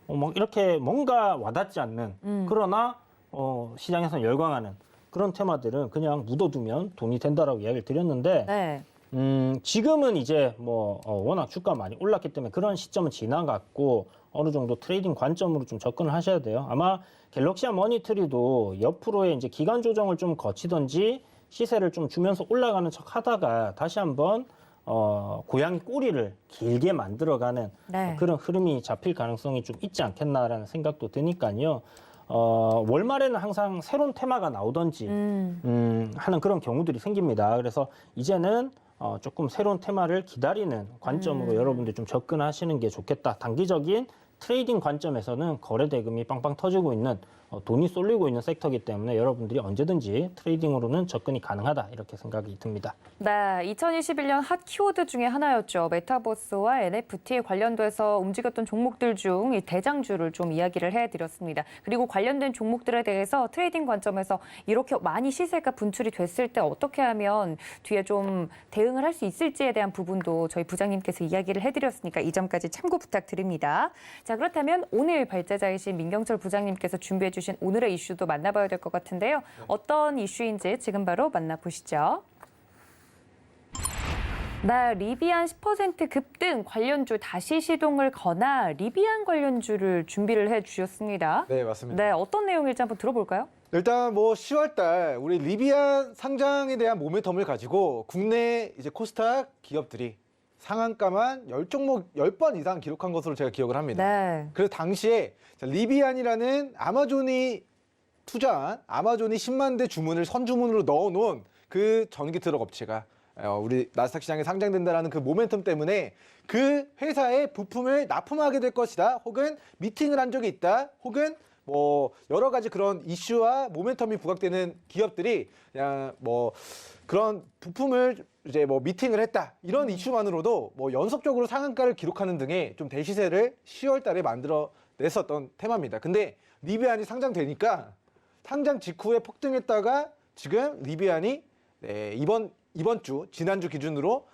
막 이렇게 뭔가 와닿지 않는 그러나 시장에서 열광하는 그런 테마들은 그냥 묻어두면 돈이 된다라고 이야기를 드렸는데 네. 지금은 이제 뭐 워낙 주가 많이 올랐기 때문에 그런 시점은 지나갔고 어느 정도 트레이딩 관점으로 좀 접근을 하셔야 돼요. 아마 갤럭시와 머니트리도 옆으로의 이제 기간 조정을 좀 거치든지 시세를 좀 주면서 올라가는 척 하다가 다시 한번 고양이 꼬리를 길게 만들어가는 네. 그런 흐름이 잡힐 가능성이 좀 있지 않겠나라는 생각도 드니까요. 월말에는 항상 새로운 테마가 나오던지 하는 그런 경우들이 생깁니다. 그래서 이제는 조금 새로운 테마를 기다리는 관점으로 여러분들 좀 접근하시는 게 좋겠다. 단기적인 트레이딩 관점에서는 거래 대금이 빵빵 터지고 있는 돈이 쏠리고 있는 섹터이기 때문에 여러분들이 언제든지 트레이딩으로는 접근이 가능하다 이렇게 생각이 듭니다. 네, 2021년 핫 키워드 중에 하나였죠. 메타버스와 NFT에 관련돼서 움직였던 종목들 중 이 대장주를 좀 이야기를 해드렸습니다. 그리고 관련된 종목들에 대해서 트레이딩 관점에서 이렇게 많이 시세가 분출이 됐을 때 어떻게 하면 뒤에 좀 대응을 할 수 있을지에 대한 부분도 저희 부장님께서 이야기를 해드렸으니까 이 점까지 참고 부탁드립니다. 자, 그렇다면 오늘 발제자이신 민경철 부장님께서 준비해 주신 오늘의 이슈도 만나봐야 될 것 같은데요. 어떤 이슈인지 지금 바로 만나보시죠. 네, 리비안 10% 급등 관련주 다시 시동을 거나 리비안 관련주를 준비를 해주셨습니다. 네, 맞습니다. 네, 어떤 내용일지 한번 들어볼까요? 일단 뭐 10월 달 우리 리비안 상장에 대한 모멘텀을 가지고 국내 이제 코스닥 기업들이 상한가만 10종목 10번 이상 기록한 것으로 제가 기억을 합니다. 네. 그래서 당시에 리비안이라는 아마존이 투자한 아마존이 10만 대 주문을 선주문으로 넣어놓은 그 전기 트럭 업체가 우리 나스닥 시장에 상장된다라는 그 모멘텀 때문에 그 회사의 부품을 납품하게 될 것이다. 혹은 미팅을 한 적이 있다. 혹은 뭐 여러 가지 그런 이슈와 모멘텀이 부각되는 기업들이 그냥 뭐 그런 부품을 이제 뭐 미팅을 했다. 이런 이슈만으로도 뭐 연속적으로 상한가를 기록하는 등의 좀 대시세를 10월 달에 만들어 냈었던 테마입니다. 근데 리비안이 상장되니까 상장 직후에 폭등했다가 지금 리비안이 이번 주 지난주 기준으로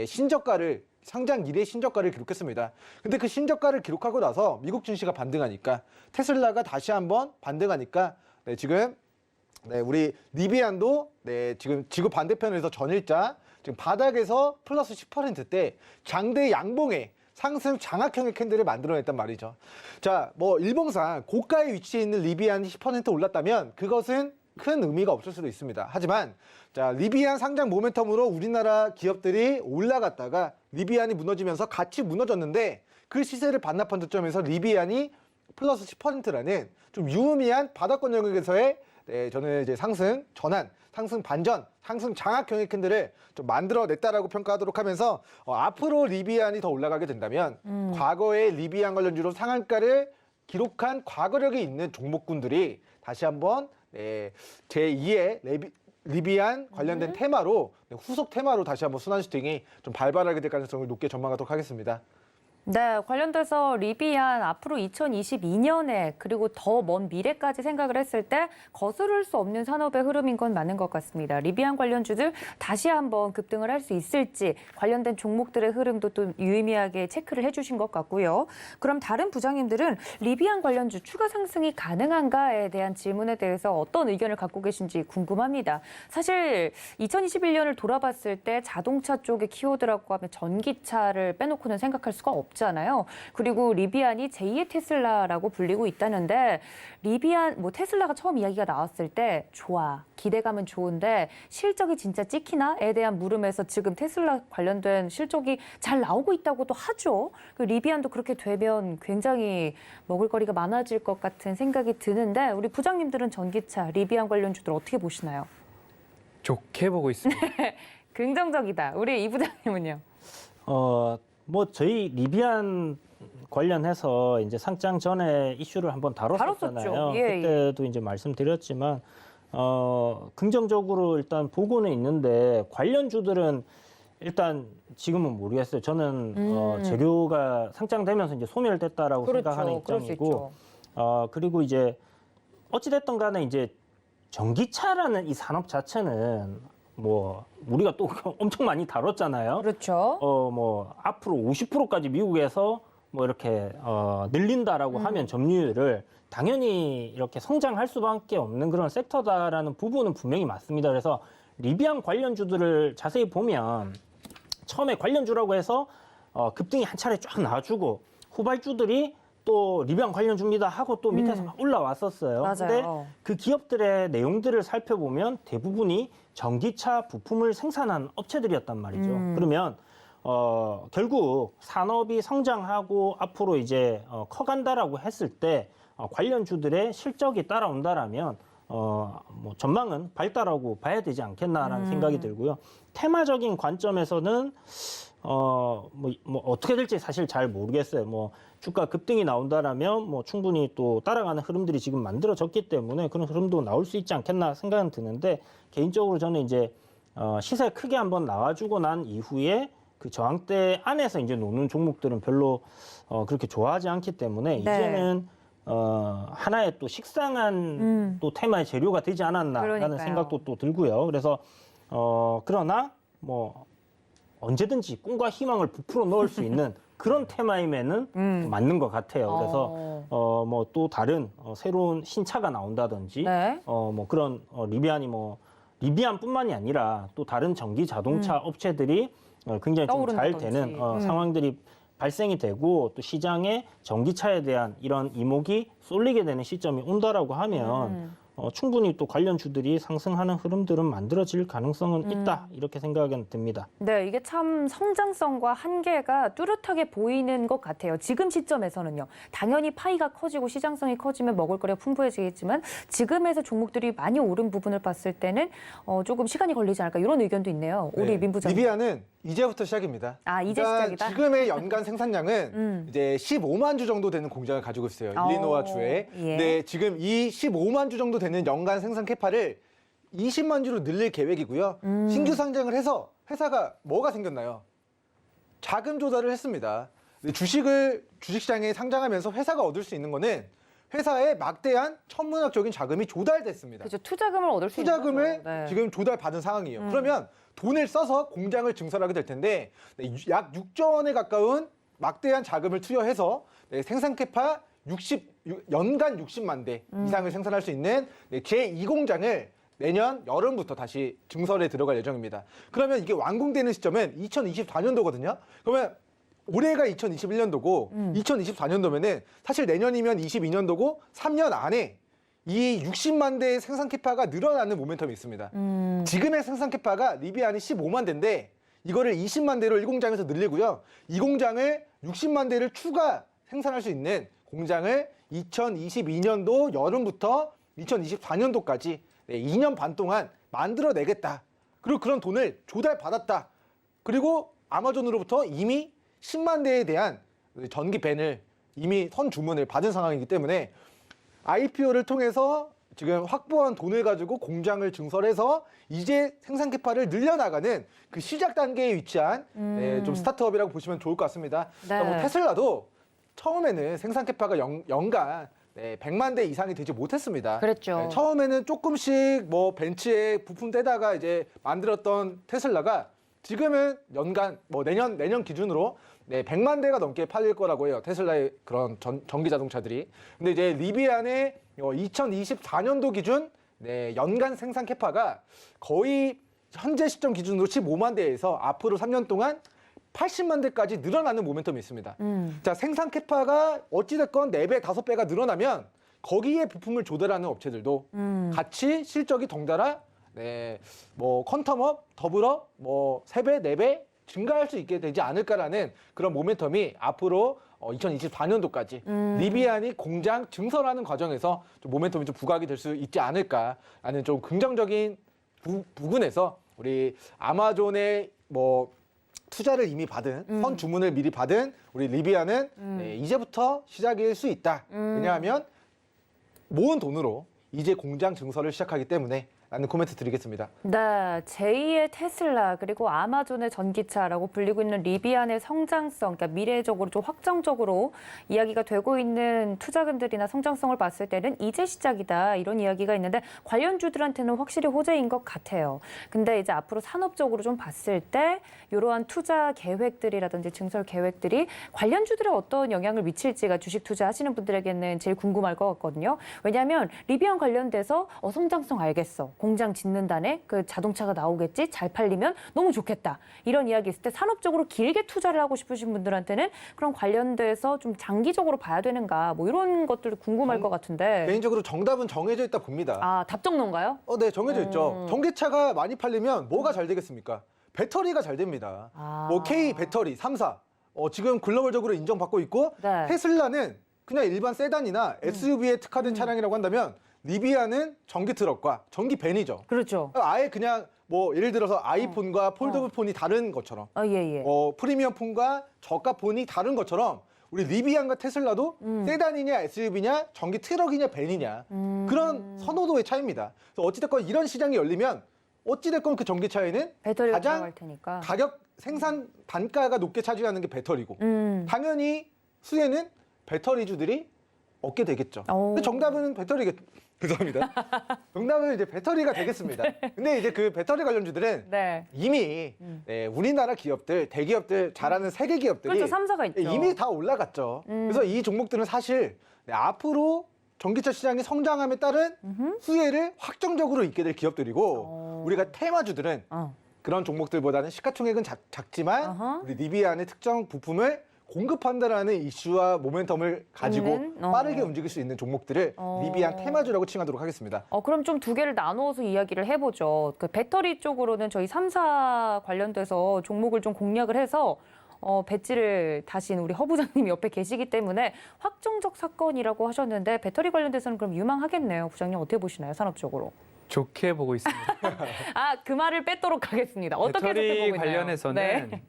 신저가를 상장 이래 신저가를 기록했습니다. 근데 그 신저가를 기록하고 나서 미국 증시가 반등하니까 테슬라가 다시 한번 반등하니까 지금 우리 리비안도 지금 지구 반대편에서 전일자 지금 바닥에서 플러스 10%대 장대 양봉에 상승 장악형의 캔들을 만들어냈단 말이죠. 자, 뭐 일봉상 고가에 위치해 있는 리비안이 10% 올랐다면 그것은 큰 의미가 없을 수도 있습니다. 하지만 자, 리비안 상장 모멘텀으로 우리나라 기업들이 올라갔다가 리비안이 무너지면서 같이 무너졌는데 그 시세를 반납한 저점에서 리비안이 플러스 10%라는 좀 유의미한 바닥권 영역에서의 저는 이제 상승 전환, 상승 반전, 상승 장악형의 캔들을 좀 만들어냈다라고 평가하도록 하면서 앞으로 리비안이 더 올라가게 된다면 과거에 리비안 관련주로 상한가를 기록한 과거력이 있는 종목군들이 다시 한번 제2의 리비안 관련된 테마로 후속 테마로 다시 한번 순환 슈팅이 좀 발발하게 될 가능성을 높게 전망하도록 하겠습니다. 네, 관련돼서 리비안 앞으로 2022년에 그리고 더 먼 미래까지 생각을 했을 때 거스를 수 없는 산업의 흐름인 건 맞는 것 같습니다. 리비안 관련주들 다시 한번 급등을 할 수 있을지 관련된 종목들의 흐름도 또 유의미하게 체크를 해주신 것 같고요. 그럼 다른 부장님들은 리비안 관련주 추가 상승이 가능한가에 대한 질문에 대해서 어떤 의견을 갖고 계신지 궁금합니다. 사실 2021년을 돌아봤을 때 자동차 쪽의 키워드라고 하면 전기차를 빼놓고는 생각할 수가 없잖아요. 그리고 리비안이 제2의 테슬라라고 불리고 있다는데 리비안 뭐 테슬라가 처음 이야기가 나왔을 때 좋아. 기대감은 좋은데 실적이 진짜 찍히나에 대한 물음에서 지금 테슬라 관련된 실적이 잘 나오고 있다고도 하죠. 리비안도 그렇게 되면 굉장히 먹을거리가 많아질 것 같은 생각이 드는데 우리 부장님들은 전기차, 리비안 관련주들 어떻게 보시나요? 좋게 보고 있습니다. 긍정적이다. 우리 이 부장님은요? 뭐 저희 리비안 관련해서 이제 상장 전에 이슈를 한번 다뤘었잖아요. 다뤘었죠. 예, 그때도 이제 말씀드렸지만 긍정적으로 일단 보고는 있는데 관련주들은 일단 지금은 모르겠어요. 저는 재료가 상장되면서 이제 소멸됐다라고 생각하는 그럴 수 입장이고 있죠. 그리고 이제 어찌됐든 간에 이제 전기차라는 이 산업 자체는 뭐 우리가 또 엄청 많이 다뤘잖아요. 그렇죠. 뭐 앞으로 50%까지 미국에서 뭐 이렇게 늘린다라고 하면 점유율을 당연히 이렇게 성장할 수밖에 없는 그런 섹터다라는 부분은 분명히 맞습니다. 그래서 리비안 관련주들을 자세히 보면 처음에 관련주라고 해서 급등이 한 차례 쫙 나와주고 후발주들이 또 리비안 관련주입니다 하고 또 밑에서 막 올라왔었어요. 맞아요. 근데 그 기업들의 내용들을 살펴보면 대부분이 전기차 부품을 생산한 업체들이었단 말이죠. 그러면 결국 산업이 성장하고 앞으로 이제 커간다라고 했을 때 관련주들의 실적이 따라온다라면 뭐 전망은 밝다라고 봐야 되지 않겠나라는 생각이 들고요. 테마적인 관점에서는 뭐 어떻게 될지 사실 잘 모르겠어요. 뭐 주가 급등이 나온다라면 뭐 충분히 또 따라가는 흐름들이 지금 만들어졌기 때문에 그런 흐름도 나올 수 있지 않겠나 생각은 드는데 개인적으로 저는 이제 시세 크게 한번 나와주고 난 이후에 그 저항대 안에서 이제 노는 종목들은 별로 그렇게 좋아하지 않기 때문에 이제는 하나의 또 식상한 또 테마의 재료가 되지 않았나라는 그러니까요. 생각도 또 들고요. 그래서 그러나 뭐 언제든지 꿈과 희망을 부풀어 넣을 수 있는 그런 테마임에는 맞는 것 같아요. 그래서 뭐 또 다른 새로운 신차가 나온다든지 네. 뭐 그런 리비안뿐만이 아니라 또 다른 전기 자동차 업체들이 굉장히 좀 잘 떠오른다든지. 되는 상황들이 발생이 되고 또 시장에 전기차에 대한 이런 이목이 쏠리게 되는 시점이 온다라고 하면 충분히 또 관련주들이 상승하는 흐름들은 만들어질 가능성은 있다 이렇게 생각은 듭니다. 네, 이게 참 성장성과 한계가 뚜렷하게 보이는 것 같아요. 지금 시점에서는요. 당연히 파이가 커지고 시장성이 커지면 먹을거리가 풍부해지겠지만 지금에서 종목들이 많이 오른 부분을 봤을 때는 조금 시간이 걸리지 않을까 이런 의견도 있네요. 우리 민 부장님. 리비아는 이제부터 시작입니다. 아, 이제 그러니까 시작이다? 지금의 연간 생산량은 이제 15만 주 정도 되는 공장을 가지고 있어요. 일리노아 주에. 예. 근데 지금 이 15만 주 정도 되는 연간 생산 캐파를 20만 주로 늘릴 계획이고요. 신규 상장을 해서 회사가 뭐가 생겼나요? 자금 조달을 했습니다. 근데 주식시장에 상장하면서 회사가 얻을 수 있는 거는 회사의 막대한 천문학적인 자금이 조달됐습니다. 그렇죠. 투자금을 얻을 수 있는 투자금을 거죠. 네. 지금 조달받은 상황이에요. 그러면 돈을 써서 공장을 증설하게 될 텐데 약 6조 원에 가까운 막대한 자금을 투여해서 생산 캐파 연간 60만 대 이상을 생산할 수 있는 제2공장을 내년 여름부터 다시 증설에 들어갈 예정입니다. 그러면 이게 완공되는 시점은 2024년도거든요. 그러면 올해가 2021년도고 2024년도면은 사실 내년이면 22년도고 3년 안에 이 60만 대의 생산 캐파가 늘어나는 모멘텀이 있습니다. 지금의 생산 캐파가 리비안이 15만 대인데 이거를 20만 대로 1공장에서 늘리고요. 이 공장을 60만 대를 추가 생산할 수 있는 공장을 2022년도 여름부터 2024년도까지 2년 반 동안 만들어내겠다. 그리고 그런 돈을 조달받았다. 그리고 아마존으로부터 이미 10만 대에 대한 전기 밴을 이미 선주문을 받은 상황이기 때문에 IPO를 통해서 지금 확보한 돈을 가지고 공장을 증설해서 이제 생산 캐파를 늘려나가는 그 시작 단계에 위치한 좀 스타트업이라고 보시면 좋을 것 같습니다. 네. 그러니까 뭐 테슬라도 처음에는 생산 캐파가 연간 100만 대 이상이 되지 못했습니다. 그랬죠. 처음에는 조금씩 뭐 벤츠에 부품 떼다가 이제 만들었던 테슬라가 지금은 연간 뭐 내년 기준으로 100만 대가 넘게 팔릴 거라고 해요. 테슬라의 그런 전기 자동차들이. 근데 이제 리비안의 2024년도 기준 연간 생산 캐파가 거의 현재 시점 기준으로 15만 대에서 앞으로 3년 동안 80만 대까지 늘어나는 모멘텀이 있습니다. 자, 생산 캐파가 어찌됐건 4배, 5배가 늘어나면 거기에 부품을 조달하는 업체들도 같이 실적이 덩달아 뭐 퀀텀업 더불어 뭐 3배, 4배 증가할 수 있게 되지 않을까라는 그런 모멘텀이 앞으로 2024년도까지 리비안이 공장 증설하는 과정에서 좀 모멘텀이 좀 부각이 될 수 있지 않을까라는 좀 긍정적인 부분에서 우리 아마존의 뭐 투자를 이미 받은 선 주문을 미리 받은 우리 리비안은 이제부터 시작일 수 있다. 왜냐하면 모은 돈으로 이제 공장 증설을 시작하기 때문에 라는 코멘트 드리겠습니다. 네, 제2의 테슬라 그리고 아마존의 전기차라고 불리고 있는 리비안의 성장성, 그러니까 미래적으로 좀 확정적으로 이야기가 되고 있는 투자금들이나 성장성을 봤을 때는 이제 시작이다 이런 이야기가 있는데 관련주들한테는 확실히 호재인 것 같아요. 근데 이제 앞으로 산업적으로 좀 봤을 때 이러한 투자 계획들이라든지 증설 계획들이 관련주들에 어떤 영향을 미칠지가 주식 투자하시는 분들에게는 제일 궁금할 것 같거든요. 왜냐하면 리비안 관련돼서 성장성 알겠어. 공장 짓는다네 그 자동차가 나오겠지 잘 팔리면 너무 좋겠다 이런 이야기 있을 때 산업적으로 길게 투자를 하고 싶으신 분들한테는 그런 관련돼서 좀 장기적으로 봐야 되는가 뭐 이런 것들도 궁금할 것 같은데 개인적으로 정답은 정해져 있다 봅니다. 아 답정론가요? 네, 정해져 있죠. 전기차가 많이 팔리면 뭐가 잘 되겠습니까? 배터리가 잘 됩니다. 아. 뭐 K 배터리 3사 지금 글로벌적으로 인정받고 있고 네. 테슬라는 그냥 일반 세단이나 SUV에 특화된 차량이라고 한다면 리비안은 전기 트럭과 전기 밴이죠. 그렇죠. 아예 그냥 뭐 예를 들어서 아이폰과 폴더블 폰이 다른 것처럼 예. 프리미엄 폰과 저가 폰이 다른 것처럼 우리 리비안과 테슬라도 세단이냐 SUV냐 전기 트럭이냐 밴이냐 그런 선호도의 차이입니다. 그래서 어찌됐건 이런 시장이 열리면 어찌됐건 그 전기차에는 배터리가 가장 들어갈 테니까. 가격 생산 단가가 높게 차지하는 게 배터리고 당연히 수혜는 배터리주들이 얻게 되겠죠. 근데 정답은 배터리겠. 죄송합니다. 정답은 이제 배터리가 되겠습니다. 근데 이제 그 배터리 관련주들은 네. 이미 네, 우리나라 기업들, 대기업들, 잘하는 세계 기업들이 그렇죠. 3사가 있죠. 이미 다 올라갔죠. 그래서 이 종목들은 사실 네, 앞으로 전기차 시장이 성장함에 따른 수혜를 확정적으로 입게 될 기업들이고 우리가 테마주들은 그런 종목들보다는 시가총액은 작지만 우리 리비안의 특정 부품을 공급한다라는 이슈와 모멘텀을 가지고 있는? 빠르게 움직일 수 있는 종목들을 리비안 테마주라고 칭하도록 하겠습니다. 그럼 좀 두 개를 나누어서 이야기를 해보죠. 그 배터리 쪽으로는 저희 3사 관련돼서 종목을 좀 공략을 해서 배지를 다신 우리 허 부장님이 옆에 계시기 때문에 확정적 사건이라고 하셨는데 배터리 관련돼서는 그럼 유망하겠네요. 부장님 어떻게 보시나요? 산업적으로. 좋게 보고 있습니다. 그 말을 뺏도록 하겠습니다. 어떻게 해석해 배터리 보고 있나요? 관련해서는 네.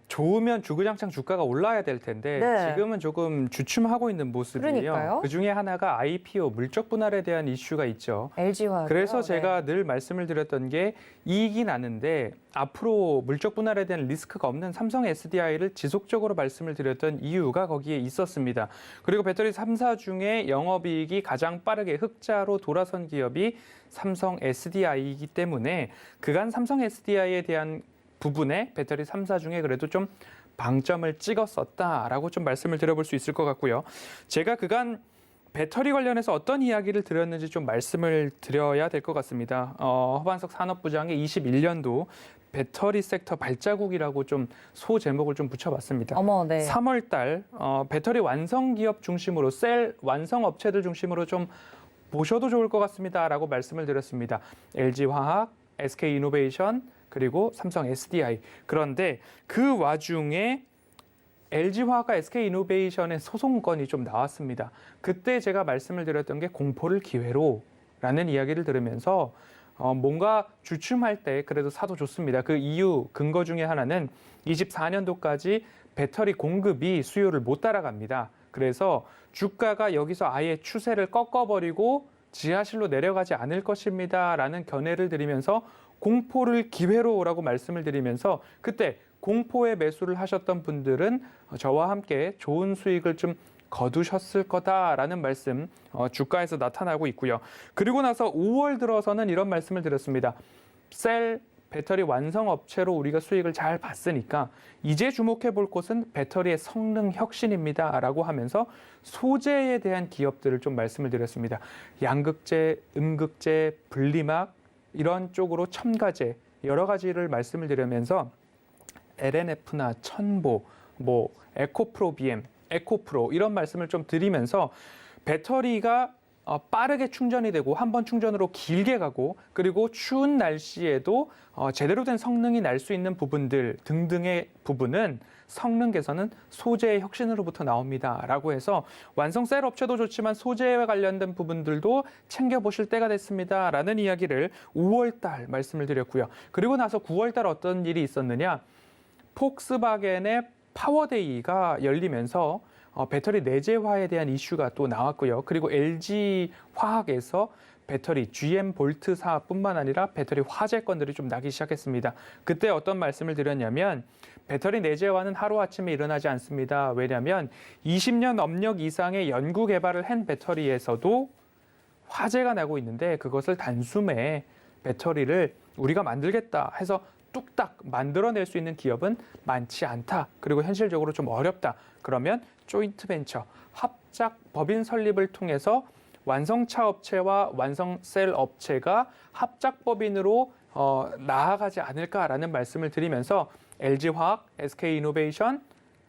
좋으면 주구장창 주가가 올라야 될 텐데 네. 지금은 조금 주춤하고 있는 모습이에요. 그러니까요. 그중에 하나가 IPO 물적 분할에 대한 이슈가 있죠. LG화. 그래서 제가 늘 말씀을 드렸던 게 이익이 나는데 앞으로 물적 분할에 대한 리스크가 없는 삼성 SDI를 지속적으로 말씀을 드렸던 이유가 거기에 있었습니다. 그리고 배터리 3사 중에 영업이익이 가장 빠르게 흑자로 돌아선 기업이 삼성 SDI이기 때문에 그간 삼성 SDI에 대한 부분에 배터리 3사 중에 그래도 좀 방점을 찍었었다라고 좀 말씀을 드려볼 수 있을 것 같고요. 제가 그간 배터리 관련해서 어떤 이야기를 드렸는지 좀 말씀을 드려야 될 것 같습니다. 허반석 산업부장의 21년도 배터리 섹터 발자국이라고 좀 소제목을 좀 붙여봤습니다. 네. 3월 달 배터리 완성 기업 중심으로 셀 완성 업체들 중심으로 좀 보셔도 좋을 것 같습니다라고 말씀을 드렸습니다. LG화학, SK이노베이션 그리고 삼성 SDI. 그런데 그 와중에 LG화학과 SK이노베이션의 소송건이 좀 나왔습니다. 그때 제가 말씀을 드렸던 게 공포를 기회로라는 이야기를 들으면서 뭔가 주춤할 때 그래도 사도 좋습니다. 그 이유 근거 중에 하나는 24년도까지 배터리 공급이 수요를 못 따라갑니다. 그래서 주가가 여기서 아예 추세를 꺾어버리고 지하실로 내려가지 않을 것입니다라는 견해를 드리면서 공포를 기회로라고 말씀을 드리면서 그때 공포에 매수를 하셨던 분들은 저와 함께 좋은 수익을 좀 거두셨을 거다라는 말씀 주가에서 나타나고 있고요. 그리고 나서 5월 들어서는 이런 말씀을 드렸습니다. 셀 배터리 완성 업체로 우리가 수익을 잘 봤으니까 이제 주목해 볼 곳은 배터리의 성능 혁신입니다라고 하면서 소재에 대한 기업들을 좀 말씀을 드렸습니다. 양극재, 음극재, 분리막 이런 쪽으로 첨가재 여러 가지를 말씀을 드리면서 LNF나 천보, 에코프로 BM, 에코프로 이런 말씀을 좀 드리면서 배터리가 빠르게 충전이 되고 한 번 충전으로 길게 가고 그리고 추운 날씨에도 제대로 된 성능이 날 수 있는 부분들 등등의 부분은 성능 개선은 소재의 혁신으로부터 나옵니다라고 해서 완성 셀 업체도 좋지만 소재와 관련된 부분들도 챙겨보실 때가 됐습니다라는 이야기를 5월 달 말씀을 드렸고요. 그리고 나서 9월 달 어떤 일이 있었느냐. 폭스바겐의 파워데이가 열리면서 배터리 내재화에 대한 이슈가 또 나왔고요. 그리고 LG화학에서 배터리 GM 볼트 사업뿐만 아니라 배터리 화재 건들이 좀 나기 시작했습니다. 그때 어떤 말씀을 드렸냐면 배터리 내재화는 하루아침에 일어나지 않습니다. 왜냐하면 20년 업력 이상의 연구 개발을 한 배터리에서도 화재가 나고 있는데 그것을 단숨에 배터리를 우리가 만들겠다 해서 뚝딱 만들어낼 수 있는 기업은 많지 않다. 그리고 현실적으로 좀 어렵다. 그러면 조인트 벤처, 합작 법인 설립을 통해서 완성차 업체와 완성 셀 업체가 합작 법인으로 나아가지 않을까라는 말씀을 드리면서 LG화학, SK이노베이션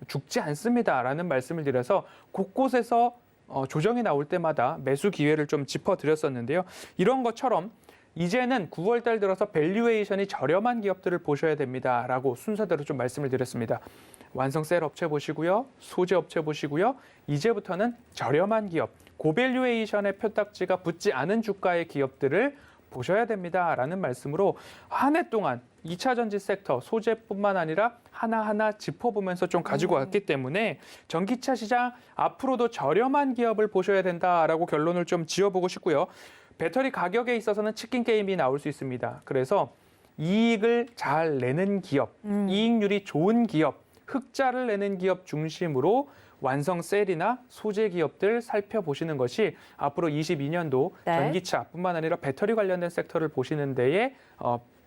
죽지 않습니다라는 말씀을 드려서 곳곳에서 조정이 나올 때마다 매수 기회를 좀 짚어드렸었는데요. 이런 것처럼 이제는 9월 달 들어서 밸류에이션이 저렴한 기업들을 보셔야 됩니다라고 순서대로 좀 말씀을 드렸습니다. 완성셀 업체 보시고요. 소재 업체 보시고요. 이제부터는 저렴한 기업, 고밸류에이션의 표딱지가 붙지 않은 주가의 기업들을 보셔야 됩니다라는 말씀으로 한 해 동안 2차 전지 섹터 소재뿐만 아니라 하나하나 짚어보면서 좀 가지고 왔기 때문에 전기차 시장 앞으로도 저렴한 기업을 보셔야 된다라고 결론을 좀 지어보고 싶고요. 배터리 가격에 있어서는 치킨 게임이 나올 수 있습니다. 그래서 이익을 잘 내는 기업, 이익률이 좋은 기업, 흑자를 내는 기업 중심으로 완성셀이나 소재 기업들 살펴보시는 것이 앞으로 22년도 네. 전기차뿐만 아니라 배터리 관련된 섹터를 보시는 데에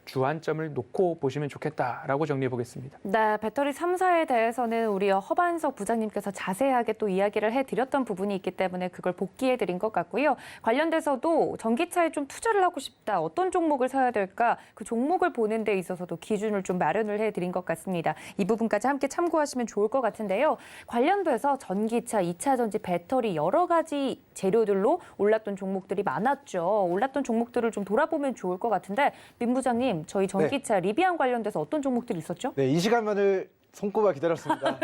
주안점을 놓고 보시면 좋겠다라고 정리해 보겠습니다. 네, 배터리 3사에 대해서는 우리 허반석 부장님께서 자세하게 또 이야기를 해드렸던 부분이 있기 때문에 그걸 복기해드린 것 같고요. 관련돼서도 전기차에 좀 투자를 하고 싶다, 어떤 종목을 사야 될까, 그 종목을 보는 데 있어서도 기준을 좀 마련을 해드린 것 같습니다. 이 부분까지 함께 참고하시면 좋을 것 같은데요. 관련돼서 전기차, 2차 전지, 배터리 여러 가지 재료들로 올랐던 종목들이 많았죠. 올랐던 종목들을 좀 돌아보면 좋을 것 같은데 민 부장님, 저희 전기차 리비안 관련돼서 어떤 종목들이 있었죠? 네, 이 시간만을 손꼽아 기다렸습니다.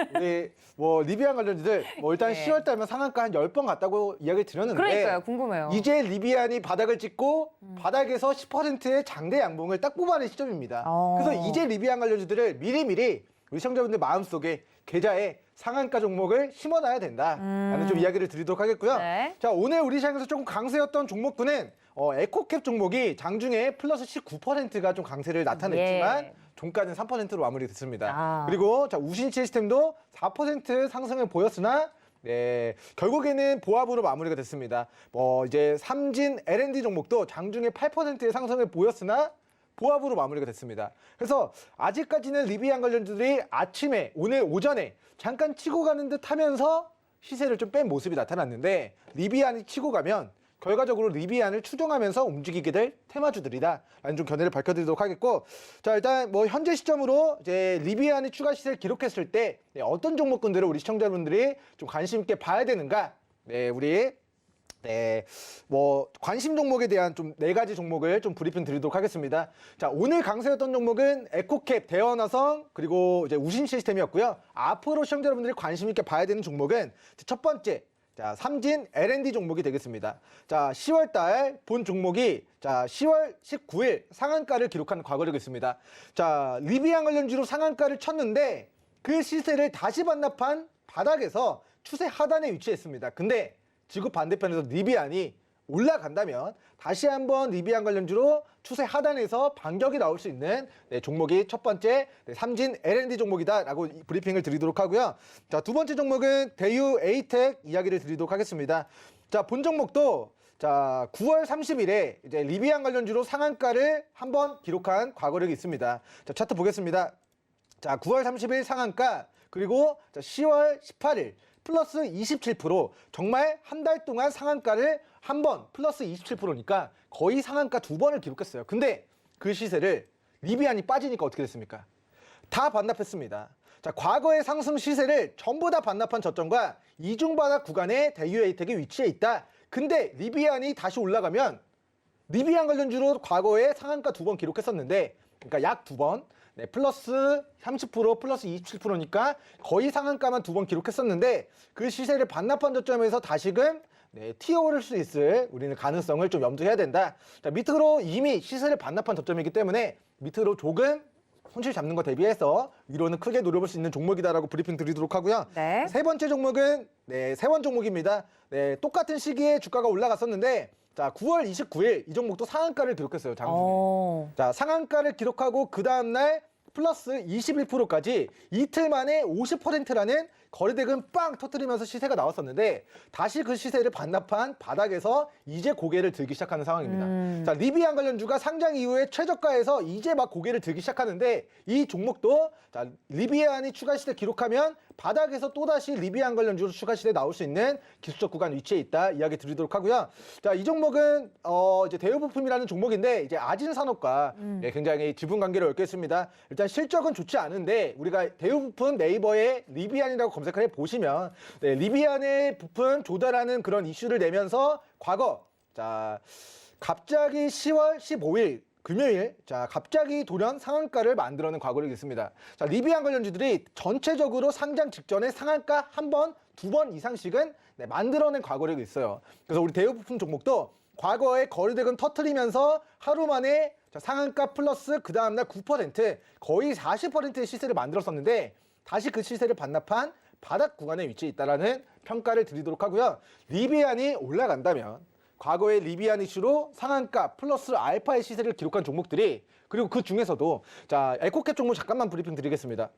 우리 리비안 관련주들 일단 네. 10월 달면 상한가 한 10번 갔다고 이야기 드렸는데 그러니까요, 궁금해요. 이제 리비안이 바닥을 찍고 바닥에서 10%의 장대 양봉을 딱 뽑아낸 시점입니다. 그래서 이제 리비안 관련주들을 미리미리 우리 시청자분들 마음속에 계좌에 상한가 종목을 심어놔야 된다라는 좀 이야기를 드리도록 하겠고요. 네. 자, 오늘 우리 시장에서 조금 강세였던 종목군은 에코캡 종목이 장중에 플러스 19%가 좀 강세를 나타냈지만 예. 종가는 3%로 마무리됐습니다. 아. 그리고 자, 우신 시스템도 4% 상승을 보였으나 결국에는 보합으로 마무리가 됐습니다. 이제 삼진 L&D 종목도 장중에 8%의 상승을 보였으나 보합으로 마무리가 됐습니다. 그래서 아직까지는 리비안 관련주들이 아침에 오늘 오전에 잠깐 치고 가는 듯 하면서 시세를 좀 뺀 모습이 나타났는데 리비안이 치고 가면 결과적으로 리비안을 추종하면서 움직이게 될 테마주들이다라는 좀 견해를 밝혀드리도록 하겠고, 자, 일단 현재 시점으로 이제 리비안이 추가 시세를 기록했을 때 어떤 종목군들을 우리 시청자분들이 좀 관심 있게 봐야 되는가? 우리 관심 종목에 대한 좀 4가지 종목을 좀 브리핑 드리도록 하겠습니다. 자, 오늘 강세였던 종목은 에코캡, 대원화성, 그리고 이제 우신 시스템이었고요. 앞으로 시청자 여러분들이 관심 있게 봐야 되는 종목은 첫 번째, 자, 삼진 L&D 종목이 되겠습니다. 자, 10월 달 본 종목이 자, 10월 19일 상한가를 기록한 과거력이 있습니다. 자, 리비안 관련주로 상한가를 쳤는데 그 시세를 다시 반납한 바닥에서 추세 하단에 위치했습니다. 근데 지구 반대편에서 리비안이 올라간다면 다시 한번 리비안 관련주로 추세 하단에서 반격이 나올 수 있는 종목이 첫 번째 삼진 L&D 종목이다라고 브리핑을 드리도록 하고요. 자, 두 번째 종목은 대유 에이텍 이야기를 드리도록 하겠습니다. 자, 본 종목도 자, 9월 30일에 이제 리비안 관련주로 상한가를 한번 기록한 과거력이 있습니다. 자, 차트 보겠습니다. 자, 9월 30일 상한가, 그리고 자, 10월 18일 플러스 27%, 정말 한 달 동안 상한가를 한 번 플러스 27%니까 거의 상한가 2번을 기록했어요. 근데 그 시세를 리비안이 빠지니까 어떻게 됐습니까? 다 반납했습니다. 자, 과거의 상승 시세를 전부 다 반납한 저점과 이중바닥 구간에 대유 에이텍이 위치해 있다. 근데 리비안이 다시 올라가면 리비안 관련주로 과거에 상한가 2번 기록했었는데, 그러니까 약 2번, 플러스 30%, 플러스 27%니까 거의 상한가만 2번 기록했었는데 그 시세를 반납한 저점에서 다시금 튀어오를 수 있을 우리는 가능성을 좀 염두해야 된다. 자, 밑으로 이미 시세를 반납한 저점이기 때문에 밑으로 조금 손실 잡는 거 대비해서 위로는 크게 노려볼 수 있는 종목이다라고 브리핑 드리도록 하고요. 네. 세 번째 종목은 세원 종목입니다. 똑같은 시기에 주가가 올라갔었는데 자, 9월 29일 이 종목도 상한가를 기록했어요. 장중에. 자, 상한가를 기록하고 그 다음날 플러스 21%까지 이틀 만에 50%라는 거래대금 빵 터뜨리면서 시세가 나왔었는데 다시 그 시세를 반납한 바닥에서 이제 고개를 들기 시작하는 상황입니다. 자, 리비안 관련주가 상장 이후에 최저가에서 이제 막 고개를 들기 시작하는데 이 종목도 자, 리비안이 추가 시세 기록하면 바닥에서 또다시 리비안 관련주로 추가 시세 나올 수 있는 기술적 구간 위치에 있다 이야기 드리도록 하고요. 자, 이 종목은 이제 대우부품이라는 종목인데 이제 아진산업과 굉장히 지분 관계를 얽혀 있습니다. 일단 실적은 좋지 않은데 우리가 대우부품 네이버에 리비안이라고 검색을 해 보시면 리비안의 부품 조달하는 그런 이슈를 내면서 과거 자, 갑자기 10월 15일 금요일 자 갑자기 돌연 상한가를 만들어낸 과거력이 있습니다. 자 리비안 관련주들이 전체적으로 상장 직전에 상한가 한 번, 두 번 이상씩은 만들어낸 과거력이 있어요. 그래서 우리 대우부품 종목도 과거에 거래대금 터트리면서 하루 만에 상한가 플러스 그 다음날 9% 거의 40%의 시세를 만들었었는데 다시 그 시세를 반납한 바닥 구간에 위치해 있다라는 평가를 드리도록 하고요. 리비안이 올라간다면 과거의 리비안 이슈로 상한가 플러스 알파의 시세를 기록한 종목들이 그리고 그 중에서도 자 에코캡 종목 잠깐만 브리핑 드리겠습니다.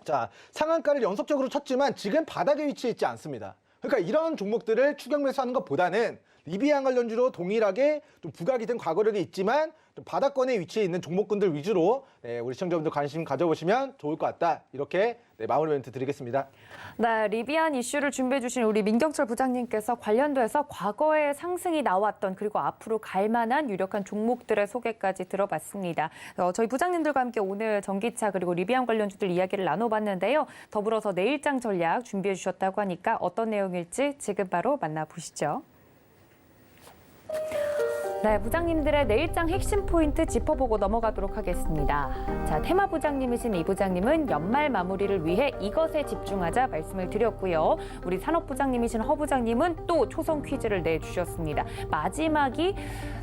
자 상한가를 연속적으로 쳤지만 지금 바닥에 위치해 있지 않습니다. 그러니까 이런 종목들을 추격 매수하는 것보다는 리비안 관련주로 동일하게 좀 부각이 된 과거력이 있지만 좀 바닥권에 위치해 있는 종목군들 위주로 우리 시청자분들 관심 가져보시면 좋을 것 같다. 이렇게 마무리 멘트 드리겠습니다. 네, 리비안 이슈를 준비해 주신 우리 민경철 부장님께서 관련돼서 과거에 상승이 나왔던 그리고 앞으로 갈 만한 유력한 종목들의 소개까지 들어봤습니다. 저희 부장님들과 함께 오늘 전기차 그리고 리비안 관련주들 이야기를 나눠봤는데요. 더불어서 내일장 전략 준비해 주셨다고 하니까 어떤 내용일지 지금 바로 만나보시죠. 네, 부장님들의 내일장 핵심 포인트 짚어보고 넘어가도록 하겠습니다. 자, 테마 부장님이신 이 부장님은 연말 마무리를 위해 이것에 집중하자 말씀을 드렸고요. 우리 산업 부장님이신 허 부장님은 또 초성 퀴즈를 내주셨습니다. 마지막이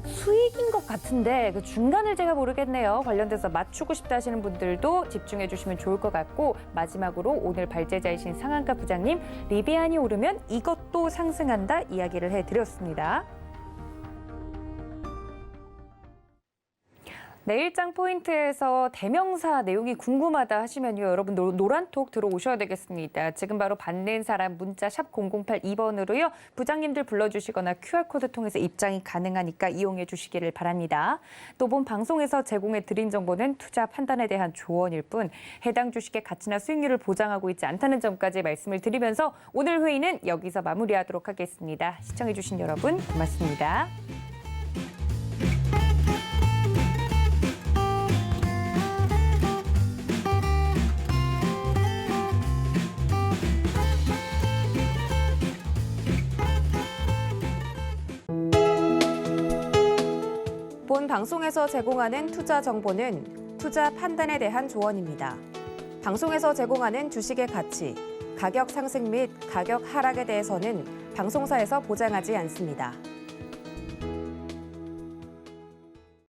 수익인 것 같은데 그 중간을 제가 모르겠네요. 관련돼서 맞추고 싶다 하시는 분들도 집중해 주시면 좋을 것 같고 마지막으로 오늘 발제자이신 상한가 부장님 리비안이 오르면 이것도 상승한다 이야기를 해드렸습니다. 내일장 포인트에서 대명사 내용이 궁금하다 하시면요. 여러분 노란톡 들어오셔야 되겠습니다. 지금 바로 받는 사람 문자 샵 0082번으로요. 부장님들 불러주시거나 QR코드 통해서 입장이 가능하니까 이용해 주시기를 바랍니다. 또 본 방송에서 제공해 드린 정보는 투자 판단에 대한 조언일 뿐 해당 주식의 가치나 수익률을 보장하고 있지 않다는 점까지 말씀을 드리면서 오늘 회의는 여기서 마무리하도록 하겠습니다. 시청해 주신 여러분 고맙습니다. 본 방송에서 제공하는 투자 정보는 투자 판단에 대한 조언입니다. 방송에서 제공하는 주식의 가치, 가격 상승 및 가격 하락에 대해서는 방송사에서 보장하지 않습니다.